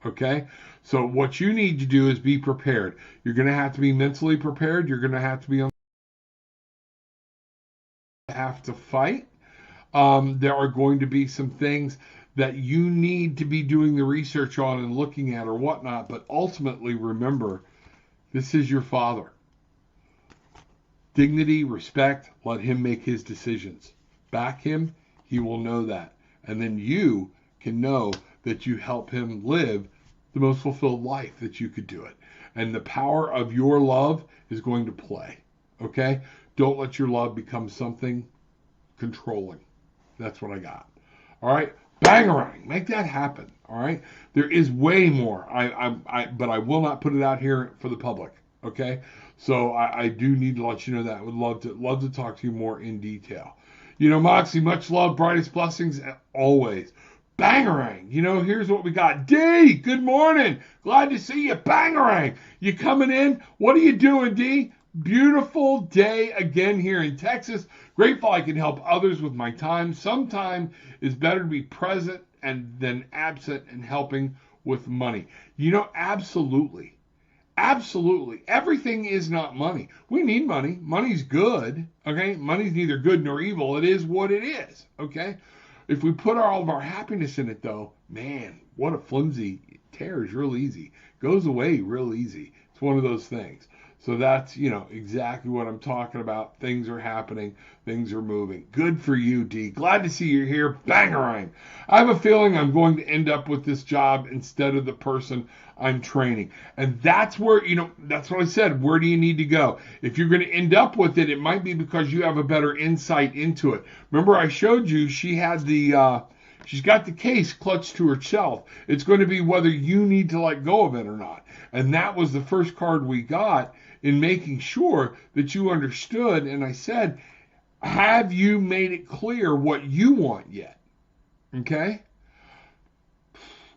Okay, so what you need to do is be prepared. You're going to have to be mentally prepared. You're going to have to be have to fight. There are going to be some things that you need to be doing the research on and looking at or whatnot. But ultimately, remember, this is your father. Dignity, respect, let him make his decisions. Back him, he will know that. And then you can know that you help him live the most fulfilled life that you could do it. And the power of your love is going to play. Okay? Don't let your love become something controlling. That's what I got. All right? Bangarang. Make that happen. All right? There is way more. But I will not put it out here for the public. Okay? So I do need to let you know that. I would love to talk to you more in detail. Moxie, much love, brightest blessings always. Bangarang. Here's what we got. D, good morning. Glad to see you. Bangarang. You coming in? What are you doing, D? Beautiful day again here in Texas. Grateful I can help others with my time. Sometimes it's better to be present than absent and helping with money. Absolutely. Absolutely. Everything is not money. We need money. Money's good. Okay? Money's neither good nor evil. It is what it is. Okay? If we put all of our happiness in it, though, man, what a flimsy. It tears real easy. Goes away real easy. It's one of those things. So that's, exactly what I'm talking about. Things are happening. Things are moving. Good for you, D. Glad to see you're here. Bangarang. I have a feeling I'm going to end up with this job instead of the person I'm training. And that's where, that's what I said. Where do you need to go? If you're going to end up with it, it might be because you have a better insight into it. Remember, I showed you she had she's got the case clutched to herself. It's going to be whether you need to let go of it or not. And that was the first card we got in making sure that you understood. And I said, have you made it clear what you want yet? Okay?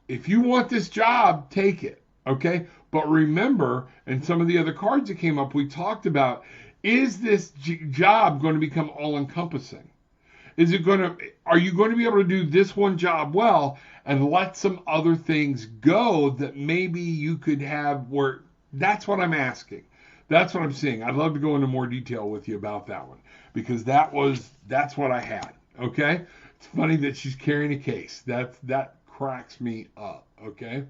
If you want this job, take it. Okay? But remember, and some of the other cards that came up, we talked about, is this job going to become all-encompassing? Are you going to be able to do this one job well and let some other things go that maybe you could have where, that's what I'm asking. That's what I'm seeing. I'd love to go into more detail with you about that one because that's what I had. Okay? It's funny that she's carrying a case. That cracks me up. Okay?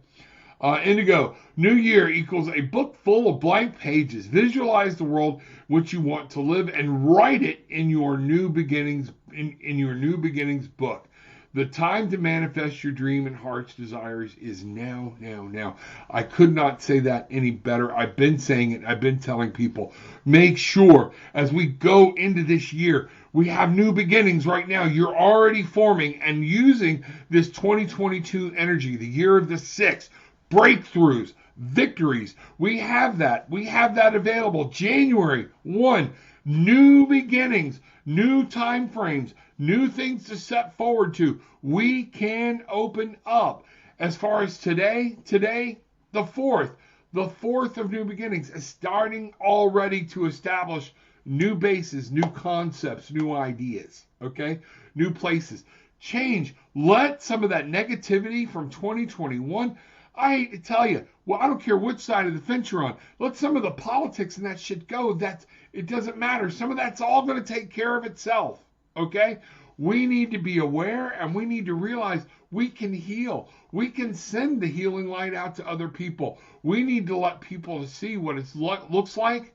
Indigo, New Year equals a book full of blank pages. Visualize the world which you want to live and write it in your new beginnings in your new beginnings book. The time to manifest your dream and heart's desires is now, now, now. I could not say that any better. I've been saying it. I've been telling people, make sure as we go into this year, we have new beginnings right now. You're already forming and using this 2022 energy, the year of the 6, breakthroughs, victories. We have that. We have that available. January 1, new beginnings, new time frames, new things to set forward to. We can open up. As far as today, the 4th of new beginnings is starting already to establish new bases, new concepts, new ideas, okay? New places. Change. Let some of that negativity from 2021, I hate to tell you, well, I don't care which side of the fence you're on. Let some of the politics and that shit go. It doesn't matter. Some of that's all going to take care of itself. Okay? We need to be aware and we need to realize we can heal. We can send the healing light out to other people. We need to let people see what it looks like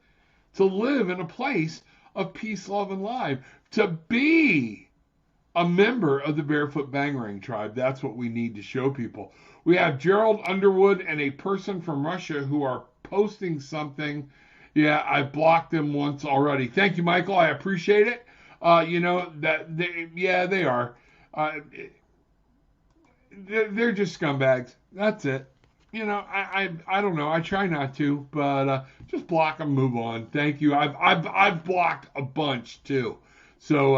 to live in a place of peace, love, and life. To be a member of the Barefoot Bangarang tribe. That's what we need to show people. We have Gerald Underwood and a person from Russia who are posting something. Yeah, I blocked them once already. Thank you, Michael. I appreciate it. They are. They're just scumbags. That's it. I don't know. I try not to, but just block them, move on. Thank you. I've blocked a bunch too. So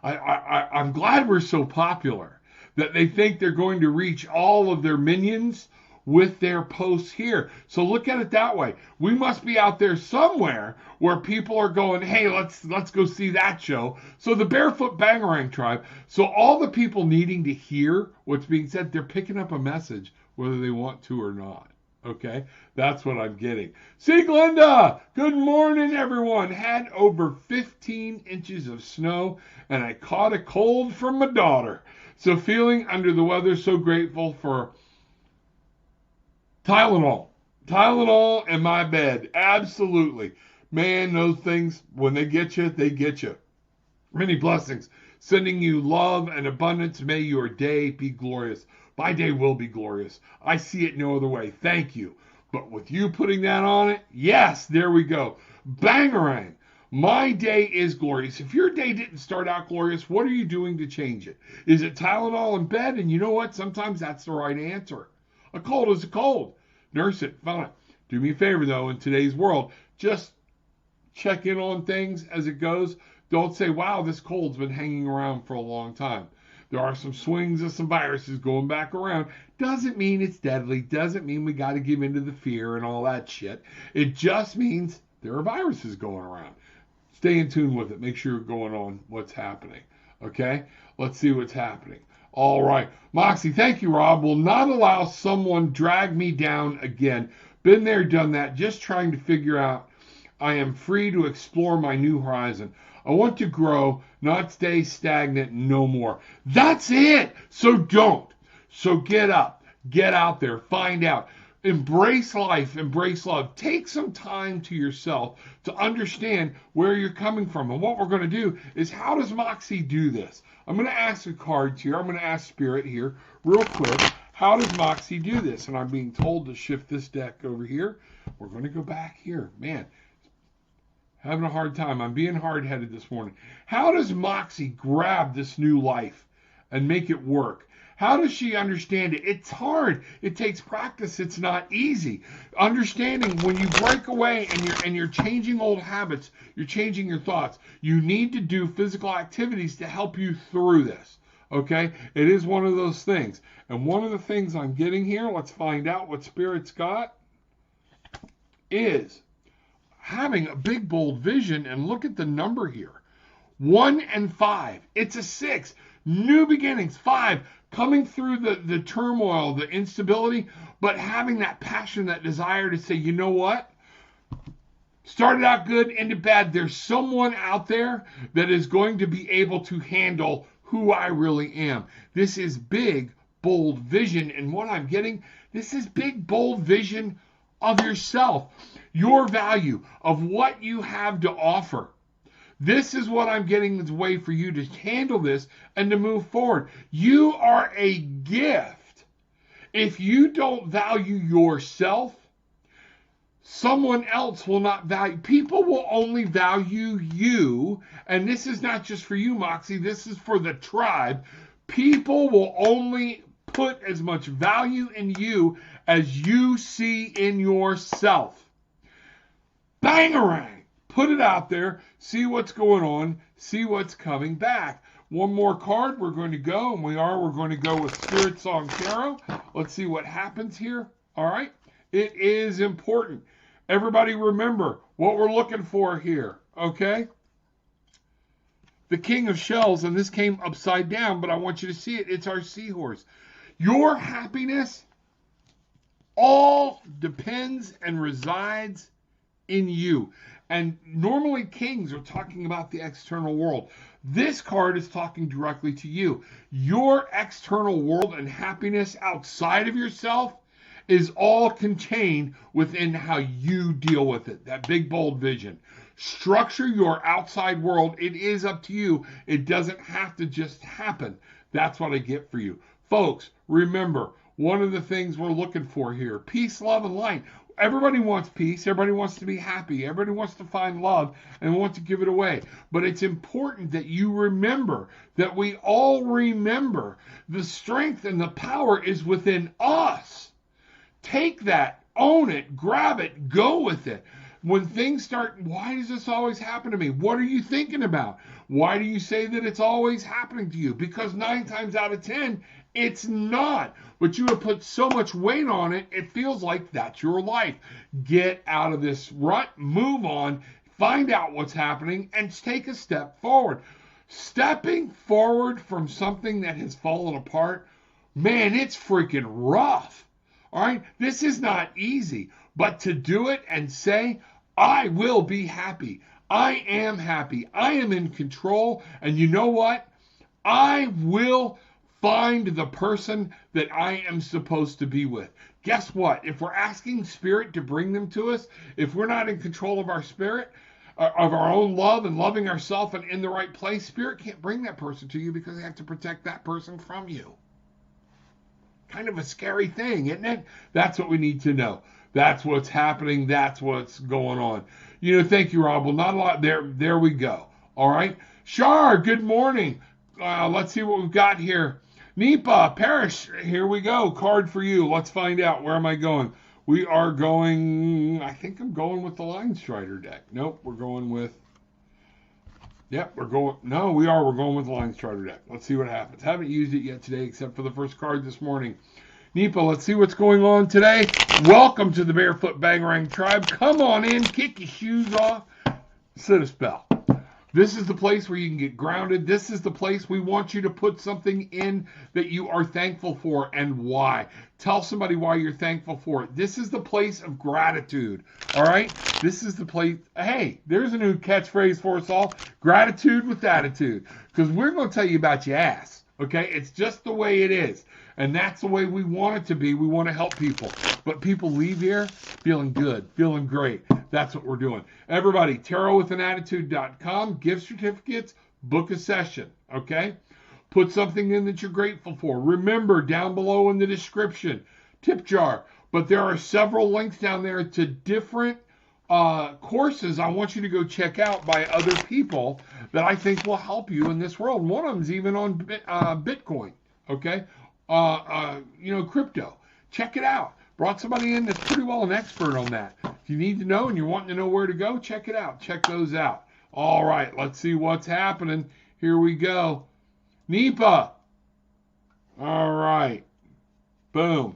I'm glad we're so popular that they think they're going to reach all of their minions with their posts here. So look at it that way. We must be out there somewhere where people are going, hey, let's go see that show. So the Barefoot Bangarang tribe, so all the people needing to hear what's being said, they're picking up a message whether they want to or not. Okay? That's what I'm getting. See, Glenda, good morning, everyone. Had over 15 inches of snow, and I caught a cold from my daughter. So feeling under the weather, so grateful for Tylenol in my bed. Absolutely. Man, those things, when they get you, they get you. Many blessings. Sending you love and abundance. May your day be glorious. My day will be glorious. I see it no other way. Thank you. But with you putting that on it, yes, there we go. Bangarang. My day is glorious. If your day didn't start out glorious, what are you doing to change it? Is it Tylenol in bed? And you know what? Sometimes that's the right answer. A cold is a cold. Nurse it. Fine. Do me a favor, though, in today's world. Just check in on things as it goes. Don't say, wow, this cold's been hanging around for a long time. There are some swings of some viruses going back around. Doesn't mean it's deadly. Doesn't mean we got to give into the fear and all that shit. It just means there are viruses going around. Stay in tune with it. Make sure you're going on what's happening. Okay? Let's see what's happening. All right. Moxie, thank you, Rob. Will not allow someone drag me down again. Been there, done that. Just trying to figure out I am free to explore my new horizon. I want to grow, not stay stagnant no more. That's it. So don't. So get up. Get out there. Find out. Embrace life, embrace love. Take some time to yourself to understand where you're coming from. And what we're going to do is, how does Moxie do this? I'm going to ask the cards here. I'm going to ask Spirit here real quick. How does Moxie do this? And I'm being told to shift this deck over here. We're going to go back here. Man, having a hard time. I'm being hard-headed this morning. How does Moxie grab this new life and make it work? How does she understand it? It's hard. It takes practice. It's not easy. Understanding when you break away and you're changing old habits, you're changing your thoughts. You need to do physical activities to help you through this. Okay? It is one of those things. And one of the things I'm getting here, let's find out what Spirit's got, is having a big, bold vision. And look at the number here. 1 and 5. It's a 6. New beginnings. 5. Coming through the turmoil, the instability, but having that passion, that desire to say, you know what? Started out good, ended bad. There's someone out there that is going to be able to handle who I really am. This is big, bold vision. And what I'm getting, this is big, bold vision of yourself, your value, of what you have to offer. This is what I'm getting as a way for you to handle this and to move forward. You are a gift. If you don't value yourself, someone else will not value. People will only value you. And this is not just for you, Moxie. This is for the tribe. People will only put as much value in you as you see in yourself. Bangarang! Put it out there, see what's going on, see what's coming back. One more card, we're going to go, and we're going to go with Spirit Song Tarot. Let's see what happens here. All right, it is important. Everybody remember what we're looking for here, okay? The King of Shells, and this came upside down, but I want you to see it. It's our seahorse. Your happiness all depends and resides in you. And normally kings are talking about the external world. This card is talking directly to you. Your external world and happiness outside of yourself is all contained within how you deal with it. That big, bold vision. Structure your outside world. It is up to you. It doesn't have to just happen. That's what I get for you. Folks, remember, one of the things we're looking for here, peace, love, and light. Everybody wants peace. Everybody wants to be happy. Everybody wants to find love and want to give it away. But it's important that you remember, that we all remember, the strength and the power is within us. Take that, own it, grab it, go with it. When things start, why does this always happen to me? What are you thinking about? Why do you say that it's always happening to you? Because 9 times out of 10, it's not. But you have put so much weight on it, it feels like that's your life. Get out of this rut, move on, find out what's happening, and take a step forward. Stepping forward from something that has fallen apart, man, it's freaking rough. All right? This is not easy. But to do it and say, I will be happy. I am happy. I am in control. And you know what? I will find the person that I am supposed to be with. Guess what? If we're asking Spirit to bring them to us, if we're not in control of our spirit, of our own love and loving ourselves and in the right place, Spirit can't bring that person to you because they have to protect that person from you. Kind of a scary thing, isn't it? That's what we need to know. That's what's happening. That's what's going on. You know, thank you, Rob. Well, not a lot. There we go. All right. Shar, good morning. Let's see what we've got here. Nipa, Parrish, here we go. Card for you. Let's find out. Where am I going? We are going, I think I'm going with the Line Strider deck. Nope, we're going with, yep, we're going with the Line Strider deck. Let's see what happens. Haven't used it yet today except for the first card this morning. Nipa, let's see what's going on today. Welcome to the Barefoot Bangarang Tribe. Come on in, kick your shoes off, sit a spell. This is the place where you can get grounded. This is the place we want you to put something in that you are thankful for and why. Tell somebody why you're thankful for it. This is the place of gratitude, all right? This is the place. Hey, there's a new catchphrase for us all. Gratitude with attitude, because we're going to tell you about your ass, Okay, it's just the way it is. And that's the way we want it to be. We want to help people. But people leave here feeling good, feeling great. That's what we're doing. Everybody, tarotwithanAttitude.com, gift certificates, book a session. Okay? Put something in that you're grateful for. Remember, down below in the description, tip jar. But there are several links down there to different courses I want you to go check out by other people that I think will help you in this world. One of them is even on Bitcoin, okay? Crypto. Check it out. Brought somebody in that's pretty well an expert on that. If you need to know and you're wanting to know where to go, check it out. Check those out. All right, let's see what's happening. Here we go. NEPA. All right. Boom.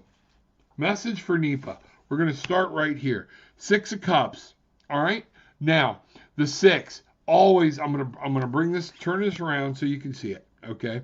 Message for NEPA. We're going to start right here. 6 of Cups. All right. Now, the 6. Always, I'm gonna bring this, turn this around so you can see it. Okay.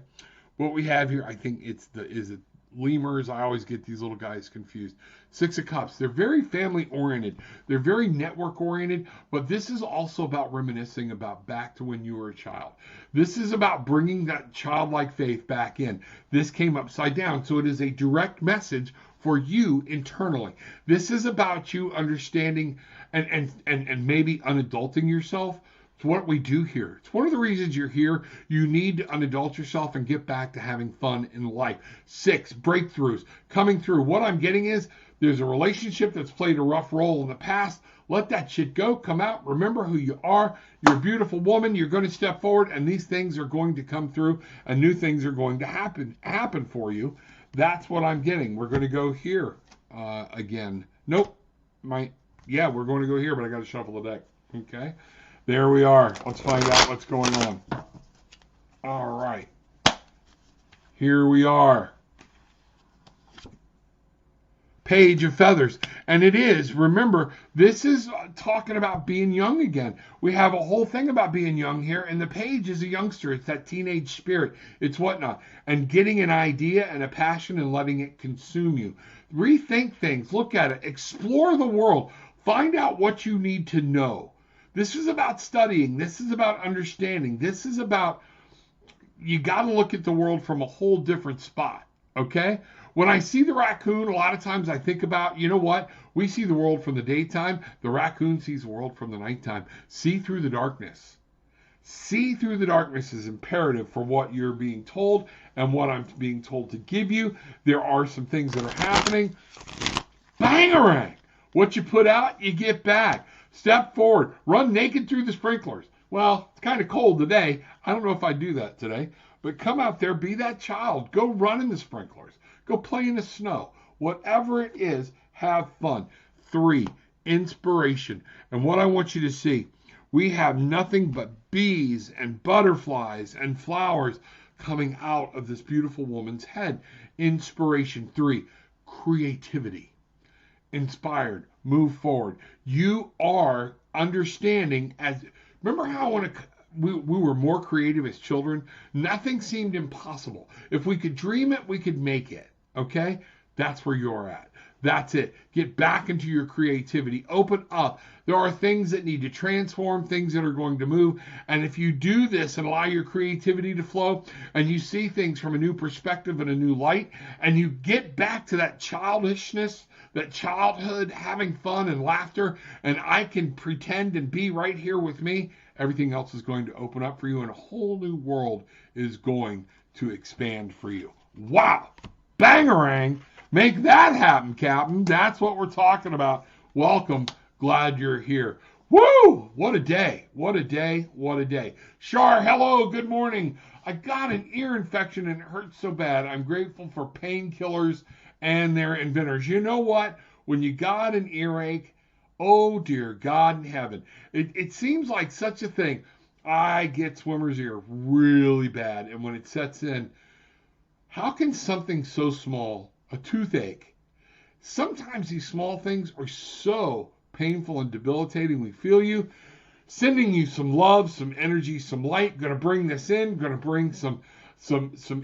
What we have here, I think is it lemurs? I always get these little guys confused. 6 of Cups. They're very family oriented. They're very network oriented. But this is also about reminiscing about back to when you were a child. This is about bringing that childlike faith back in. This came upside down, so it is a direct message for you internally. This is about you understanding and maybe unadulting yourself. It's what we do here. It's one of the reasons you're here. You need to unadult yourself and get back to having fun in life. 6, breakthroughs coming through. What I'm getting is there's a relationship that's played a rough role in the past. Let that shit go. Come out. Remember who you are. You're a beautiful woman. You're going to step forward, and these things are going to come through, and new things are going to happen for you. That's what I'm getting. We're going to go here again. Nope. We're going to go here, but I got to shuffle the deck. Okay. There we are. Let's find out what's going on. All right. Here we are. Page of Feathers. And it is, remember, this is talking about being young again. We have a whole thing about being young here, and the page is a youngster. It's that teenage spirit. It's whatnot. And getting an idea and a passion and letting it consume you. Rethink things. Look at it. Explore the world. Find out what you need to know. This is about studying. This is about understanding. This is about, you got to look at the world from a whole different spot. Okay? When I see the raccoon, a lot of times I think about, you know what? We see the world from the daytime. The raccoon sees the world from the nighttime. See through the darkness. See through the darkness is imperative for what you're being told and what I'm being told to give you. There are some things that are happening. Bangarang! What you put out, you get back. Step forward. Run naked through the sprinklers. Well, it's kind of cold today. I don't know if I do that today. But come out there, be that child. Go run in the sprinklers. Go play in the snow. Whatever it is, have fun. 3, inspiration. And what I want you to see, we have nothing but bees and butterflies and flowers coming out of this beautiful woman's head. Inspiration. 3, creativity. Inspired. Move forward. You are understanding remember how when we were more creative as children? Nothing seemed impossible. If we could dream it, we could make it. Okay? That's where you're at. That's it. Get back into your creativity. Open up. There are things that need to transform, things that are going to move. And if you do this and allow your creativity to flow, and you see things from a new perspective and a new light, and you get back to that childishness, that childhood, having fun and laughter, and I can pretend and be right here with me, everything else is going to open up for you, and a whole new world is going to expand for you. Wow! Bangarang! Make that happen, Captain. That's what we're talking about. Welcome. Glad you're here. Woo! What a day. What a day. What a day. Shar, hello. Good morning. I got an ear infection and it hurts so bad. I'm grateful for painkillers and their inventors. You know what? When you got an earache, oh dear God in heaven. It seems like such a thing. I get swimmer's ear really bad. And when it sets in, how can something so small, a toothache, sometimes these small things are so painful and debilitating. We feel you. Sending you some love, some energy, some light. Going to bring this in. Going to bring some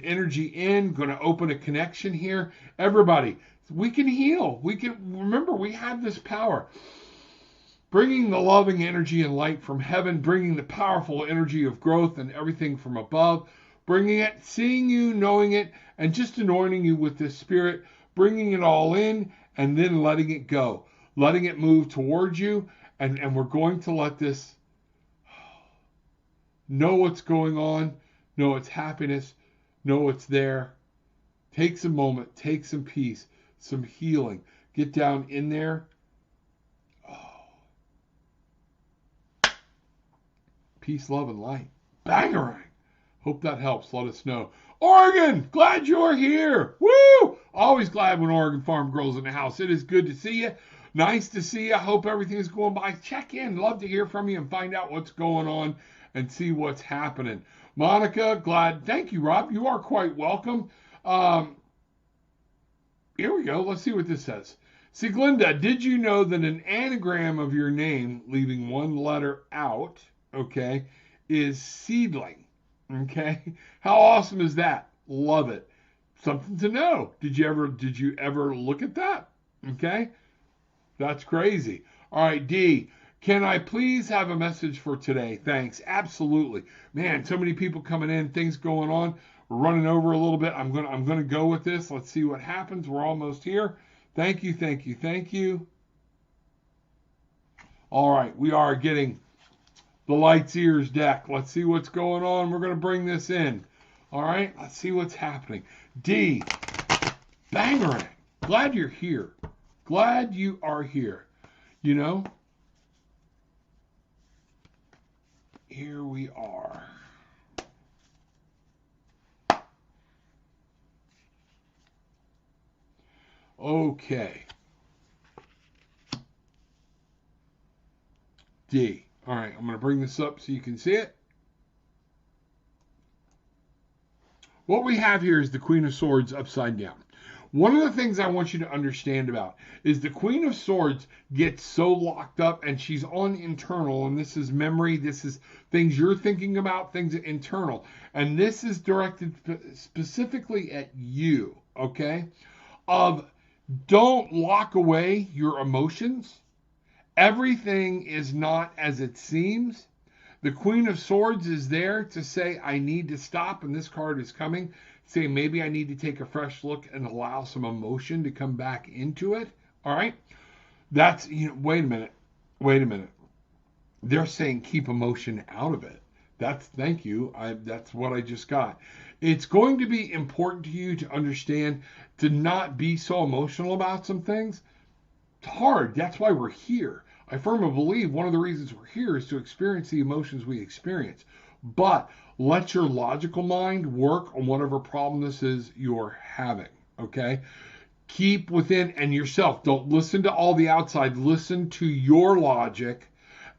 energy in. Going to open a connection here. Everybody, we can heal. We can, remember, we have this power. Bringing the loving energy and light from heaven. Bringing the powerful energy of growth and everything from above. bringing it, seeing you, knowing it, and just anointing you with this spirit, bringing it all in, and then letting it go, letting it move towards you, and we're going to let this know what's going on, know it's happiness, know it's there. Take some moment, take some peace, some healing. Get down in there. Oh. Peace, love, and light. Bangarang. Hope that helps. Let us know. Oregon, glad you're here. Woo! Always glad when Oregon Farm Girl's in the house. It is good to see you. Nice to see you. Hope everything's going by. Check in. Love to hear from you and find out what's going on and see what's happening. Monica, glad. Thank you, Rob. You are quite welcome. Here we go. Let's see what this says. See, Glinda, did you know that an anagram of your name, leaving one letter out, okay, is seedling? Okay, how awesome is that? Love it. Something to know. Did you ever look at that? Okay, that's crazy. All right, D. Can I please have a message for today? Thanks. Absolutely. Man, so many people coming in, things going on. We're running over a little bit. I'm gonna go with this. Let's see what happens. We're almost here. Thank you, thank you, thank you. All right, we are getting the Lights Ears deck. Let's see what's going on. We're gonna bring this in. All right, let's see what's happening. D. Bangarang. Glad you're here. Glad you are here. You know, here we are. Okay. D. All right, I'm going to bring this up so you can see it. What we have here is the Queen of Swords upside down. One of the things I want you to understand about is the Queen of Swords gets so locked up and she's on internal, and this is memory, this is things you're thinking about, things internal, and this is directed specifically at you, okay? Don't lock away your emotions. Everything is not as it seems. The Queen of Swords is there to say, I need to stop, and this card is coming, saying maybe I need to take a fresh look and allow some emotion to come back into it. All right? That's, wait a minute. They're saying keep emotion out of it. Thank you. That's what I just got. It's going to be important to you to understand to not be so emotional about some things. It's hard. That's why we're here. I firmly believe one of the reasons we're here is to experience the emotions we experience. But let your logical mind work on whatever problem this is you're having, okay? Keep within and yourself. Don't listen to all the outside. Listen to your logic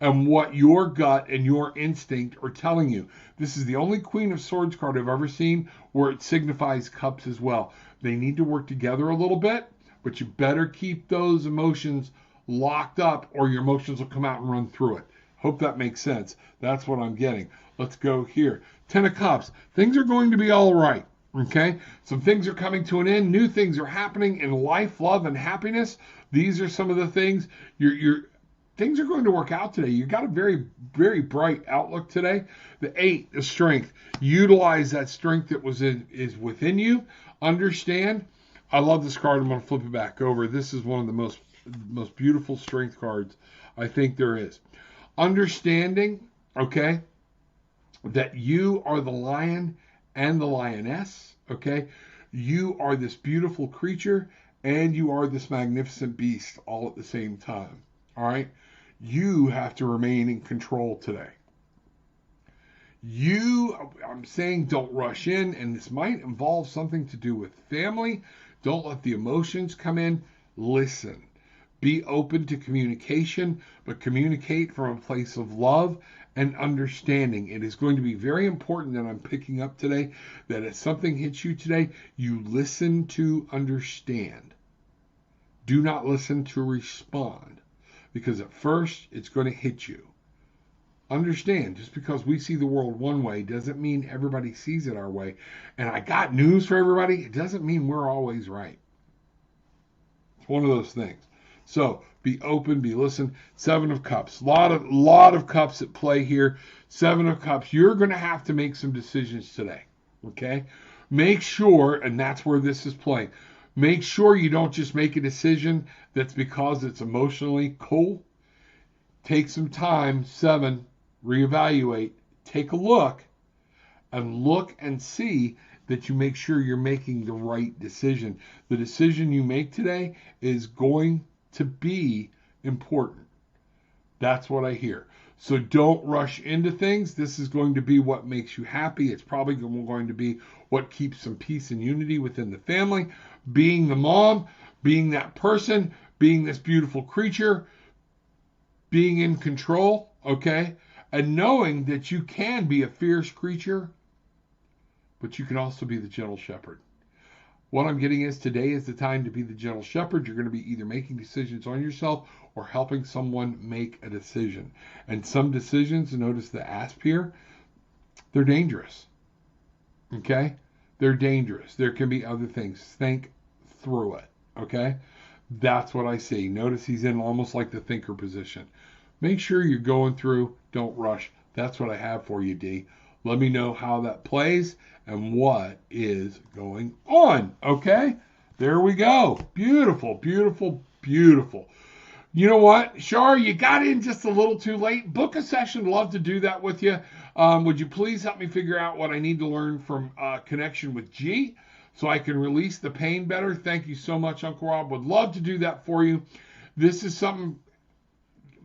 and what your gut and your instinct are telling you. This is the only Queen of Swords card I've ever seen where it signifies cups as well. They need to work together a little bit, but you better keep those emotions locked up or your emotions will come out and run through it. Hope that makes sense. That's what I'm getting. Let's go here. 10 of Cups. Things are going to be all right. Okay? Some things are coming to an end. New things are happening in life, love, and happiness. These are some of the things. Things are going to work out today. You got a very, very bright outlook today. The 8, the strength. Utilize that strength that is within you. Understand. I love this card. I'm going to flip it back over. This is one of the most beautiful strength cards I think there is. Understanding, okay, that you are the lion and the lioness, okay? You are this beautiful creature and you are this magnificent beast all at the same time, all right? You have to remain in control today. I'm saying don't rush in, and this might involve something to do with family. Don't let the emotions come in. Listen. Be open to communication, but communicate from a place of love and understanding. It is going to be very important that I'm picking up today that if something hits you today, you listen to understand. Do not listen to respond, because at first it's going to hit you. Understand, just because we see the world one way doesn't mean everybody sees it our way. And I got news for everybody. It doesn't mean we're always right. It's one of those things. So be open, be listen. 7 of Cups. Lot of cups at play here. 7 of Cups. You're going to have to make some decisions today. Okay? Make sure, and that's where this is playing, make sure you don't just make a decision that's because it's emotionally cool. Take some time. 7, reevaluate. Take a look and see that you make sure you're making the right decision. The decision you make today is going to be important. That's what I hear. So don't rush into things. This is going to be what makes you happy. It's probably going to be what keeps some peace and unity within the family. Being the mom, being that person, being this beautiful creature, being in control, okay? And knowing that you can be a fierce creature, but you can also be the gentle shepherd. What I'm getting is today is the time to be the gentle shepherd. You're going to be either making decisions on yourself or helping someone make a decision. And some decisions, notice the asp here, they're dangerous. Okay? They're dangerous. There can be other things. Think through it. Okay? That's what I see. Notice he's in almost like the thinker position. Make sure you're going through. Don't rush. That's what I have for you, D. Let me know how that plays and what is going on. Okay? There we go. Beautiful, beautiful, beautiful. You know what, Shar, you got in just a little too late. Book a session. Love to do that with you. Would you please help me figure out what I need to learn from connection with G so I can release the pain better? Thank you so much, Uncle Rob. Would love to do that for you. This is something,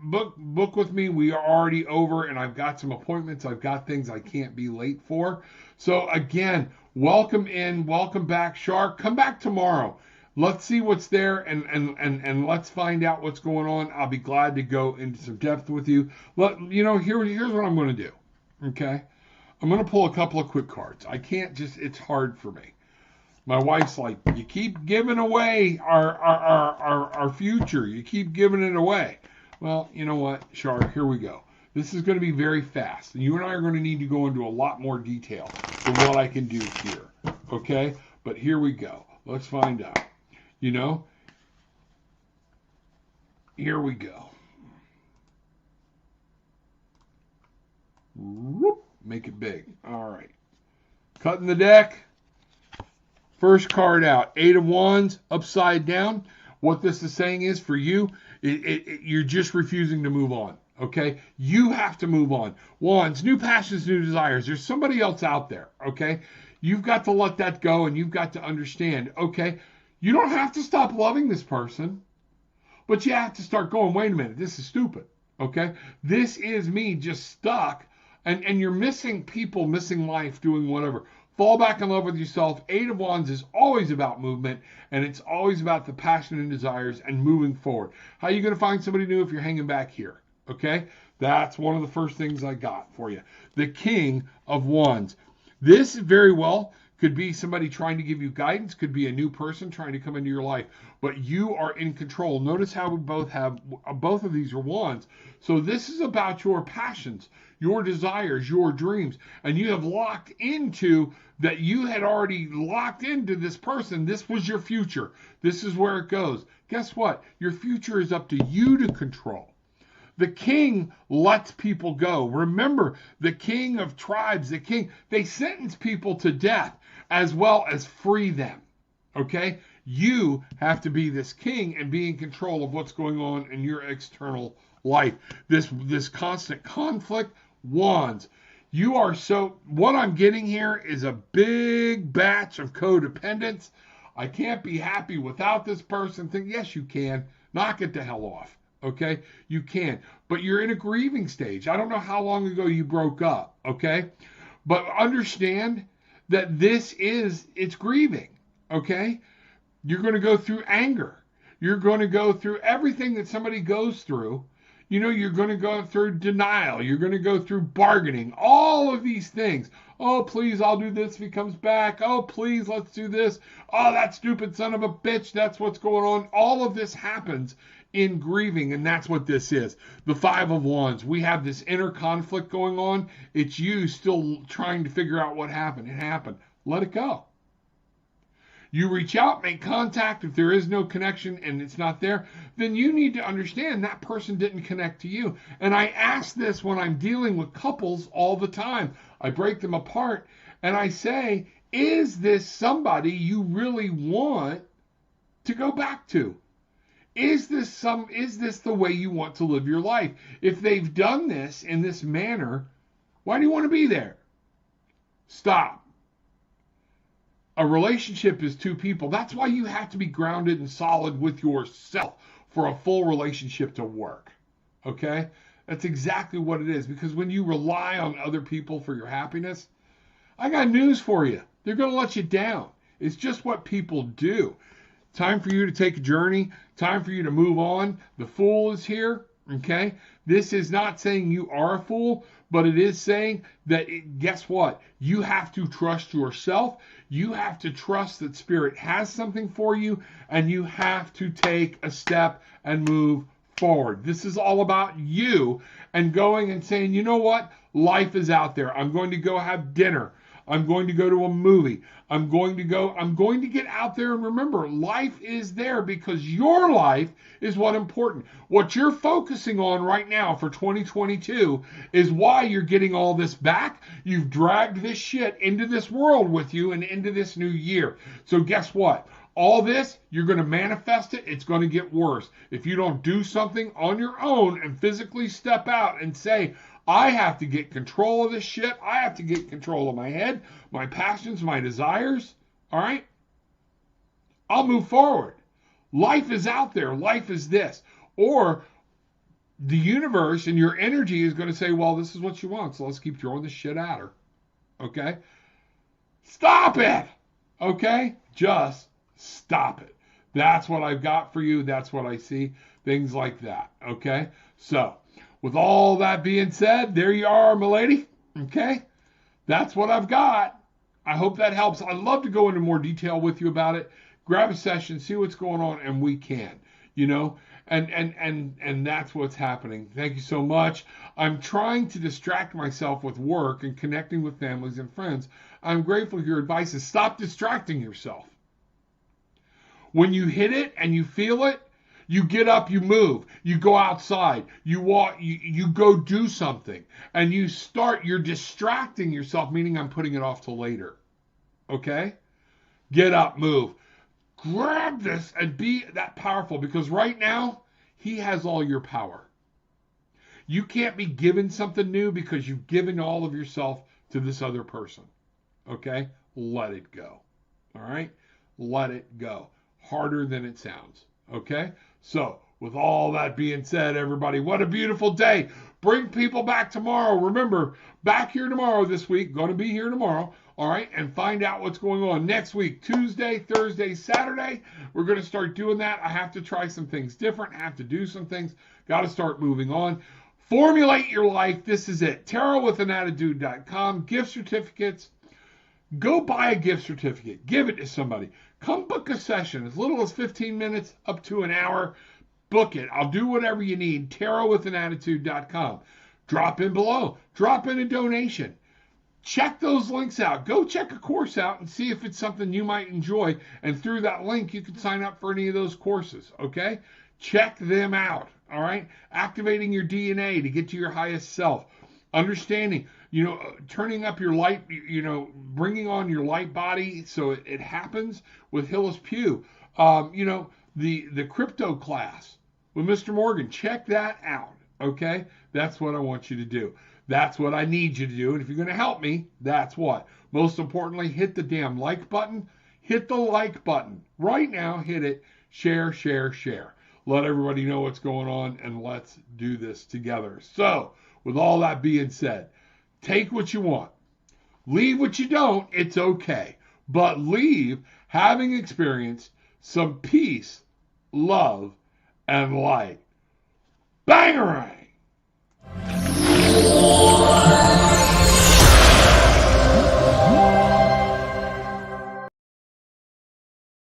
book with me. We are already over, and I've got some appointments. I've got things I can't be late for. So, again, welcome in. Welcome back, Shar. Come back tomorrow. Let's see what's there and let's find out what's going on. I'll be glad to go into some depth with you. Here's what I'm going to do. Okay? I'm going to pull a couple of quick cards. I can't just, it's hard for me. My wife's like, you keep giving away our future. You keep giving it away. Well, you know what, Shar, here we go. This is going to be very fast. And you and I are going to need to go into a lot more detail than what I can do here. Okay? But here we go. Let's find out. Here we go. Whoop, make it big. All right. Cutting the deck. First card out. 8 of Wands, upside down. What this is saying is for you, you're just refusing to move on. Okay? You have to move on. Wands, new passions, new desires. There's somebody else out there. Okay? You've got to let that go and you've got to understand. Okay? You don't have to stop loving this person, but you have to start going, wait a minute, this is stupid, okay? This is me just stuck, and you're missing people, missing life, doing whatever. Fall back in love with yourself. 8 of Wands is always about movement, and it's always about the passion and desires and moving forward. How are you going to find somebody new if you're hanging back here, okay? That's one of the first things I got for you. The King of Wands. This very well could be somebody trying to give you guidance, could be a new person trying to come into your life, but you are in control. Notice how we both of these are wands. So this is about your passions, your desires, your dreams, and you have locked into that. You had already locked into this person. This was your future. This is where it goes. Guess what? Your future is up to you to control. The king lets people go. Remember, the king of tribes, the king, they sentence people to death as well as free them. Okay? You have to be this king and be in control of what's going on in your external life. This constant conflict, wands. You are so, what I'm getting here is a big batch of codependence. I can't be happy without this person. Yes, you can. Knock it the hell off. Okay? You can. But you're in a grieving stage. I don't know how long ago you broke up. Okay? But understand that it's grieving. Okay? You're going to go through anger. You're going to go through everything that somebody goes through. You're going to go through denial. You're going to go through bargaining. All of these things. Oh, please, I'll do this if he comes back. Oh, please, let's do this. Oh, that stupid son of a bitch. That's what's going on. All of this happens in grieving, and that's what this is. The 5 of Wands. We have this inner conflict going on. It's you still trying to figure out what happened. It happened. Let it go. You reach out, make contact. If there is no connection and it's not there, then you need to understand that person didn't connect to you. And I ask this when I'm dealing with couples all the time. I break them apart And I say, is this somebody you really want to go back to? Is this the way you want to live your life? If they've done this in this manner, why do you want to be there? Stop. A relationship is two people. That's why you have to be grounded and solid with yourself for a full relationship to work. Okay? That's exactly what it is. Because when you rely on other people for your happiness, I got news for you. They're going to let you down. It's just what people do. Time for you to take a journey. Time for you to move on. The Fool is here. Okay? This is not saying you are a fool, but it is saying that, guess what? You have to trust yourself. You have to trust that Spirit has something for you, and you have to take a step and move forward. This is all about you and going and saying, you know what? Life is out there. I'm going to go have dinner. I'm going to go to a movie. I'm going to get out there, and remember, life is there because your life is what's important. What you're focusing on right now for 2022 is why you're getting all this back. You've dragged this shit into this world with you and into this new year. So guess what? All this, you're going to manifest it. It's going to get worse. If you don't do something on your own and physically step out and say, I have to get control of this shit. I have to get control of my head, my passions, my desires. All right? I'll move forward. Life is out there. Life is this. Or the universe and your energy is going to say, well, this is what you want, so let's keep throwing this shit at her. Okay? Stop it! Okay? Just stop it. That's what I've got for you. That's what I see. Things like that. Okay? So, with all that being said, there you are, my lady. Okay? That's what I've got. I hope that helps. I'd love to go into more detail with you about it. Grab a session, see what's going on, and we can. You know? And that's what's happening. Thank you so much. I'm trying to distract myself with work and connecting with families and friends. I'm grateful for your advice is stop distracting yourself. When you hit it and you feel it, you get up, you move, you go outside, you walk, you go do something, and you're distracting yourself, meaning I'm putting it off till later. Okay? Get up, move. Grab this and be that powerful, because right now, he has all your power. You can't be given something new because you've given all of yourself to this other person. Okay? Let it go. All right? Let it go. Harder than it sounds. Okay? So, with all that being said, everybody, what a beautiful day. Bring people back tomorrow. Remember, back here tomorrow this week. Going to be here tomorrow. All right? And find out what's going on next week. Tuesday, Thursday, Saturday. We're going to start doing that. I have to try some things different. I have to do some things. Got to start moving on. Formulate your life. This is it. TarotWithAnAttitude.com. Gift certificates. Go buy a gift certificate. Give it to somebody. Come book a session. As little as 15 minutes up to an hour. Book it. I'll do whatever you need. TarotWithAnAttitude.com. Drop in below. Drop in a donation. Check those links out. Go check a course out and see if it's something you might enjoy. And through that link, you can sign up for any of those courses. Okay? Check them out. All right? Activating your DNA to get to your highest self. Understanding, turning up your light, bringing on your light body so it happens with HILLIS PUGH. The crypto class with Mr. Morgan. Check that out. Okay? That's what I want you to do. That's what I need you to do. And if you're going to help me, that's what. Most importantly, hit the damn like button. Hit the like button. Right now, hit it. Share, share, share. Let everybody know what's going on, and let's do this together. So, with all that being said, take what you want. Leave what you don't. It's okay. But leave having experienced some peace, love, and light. Bangarang!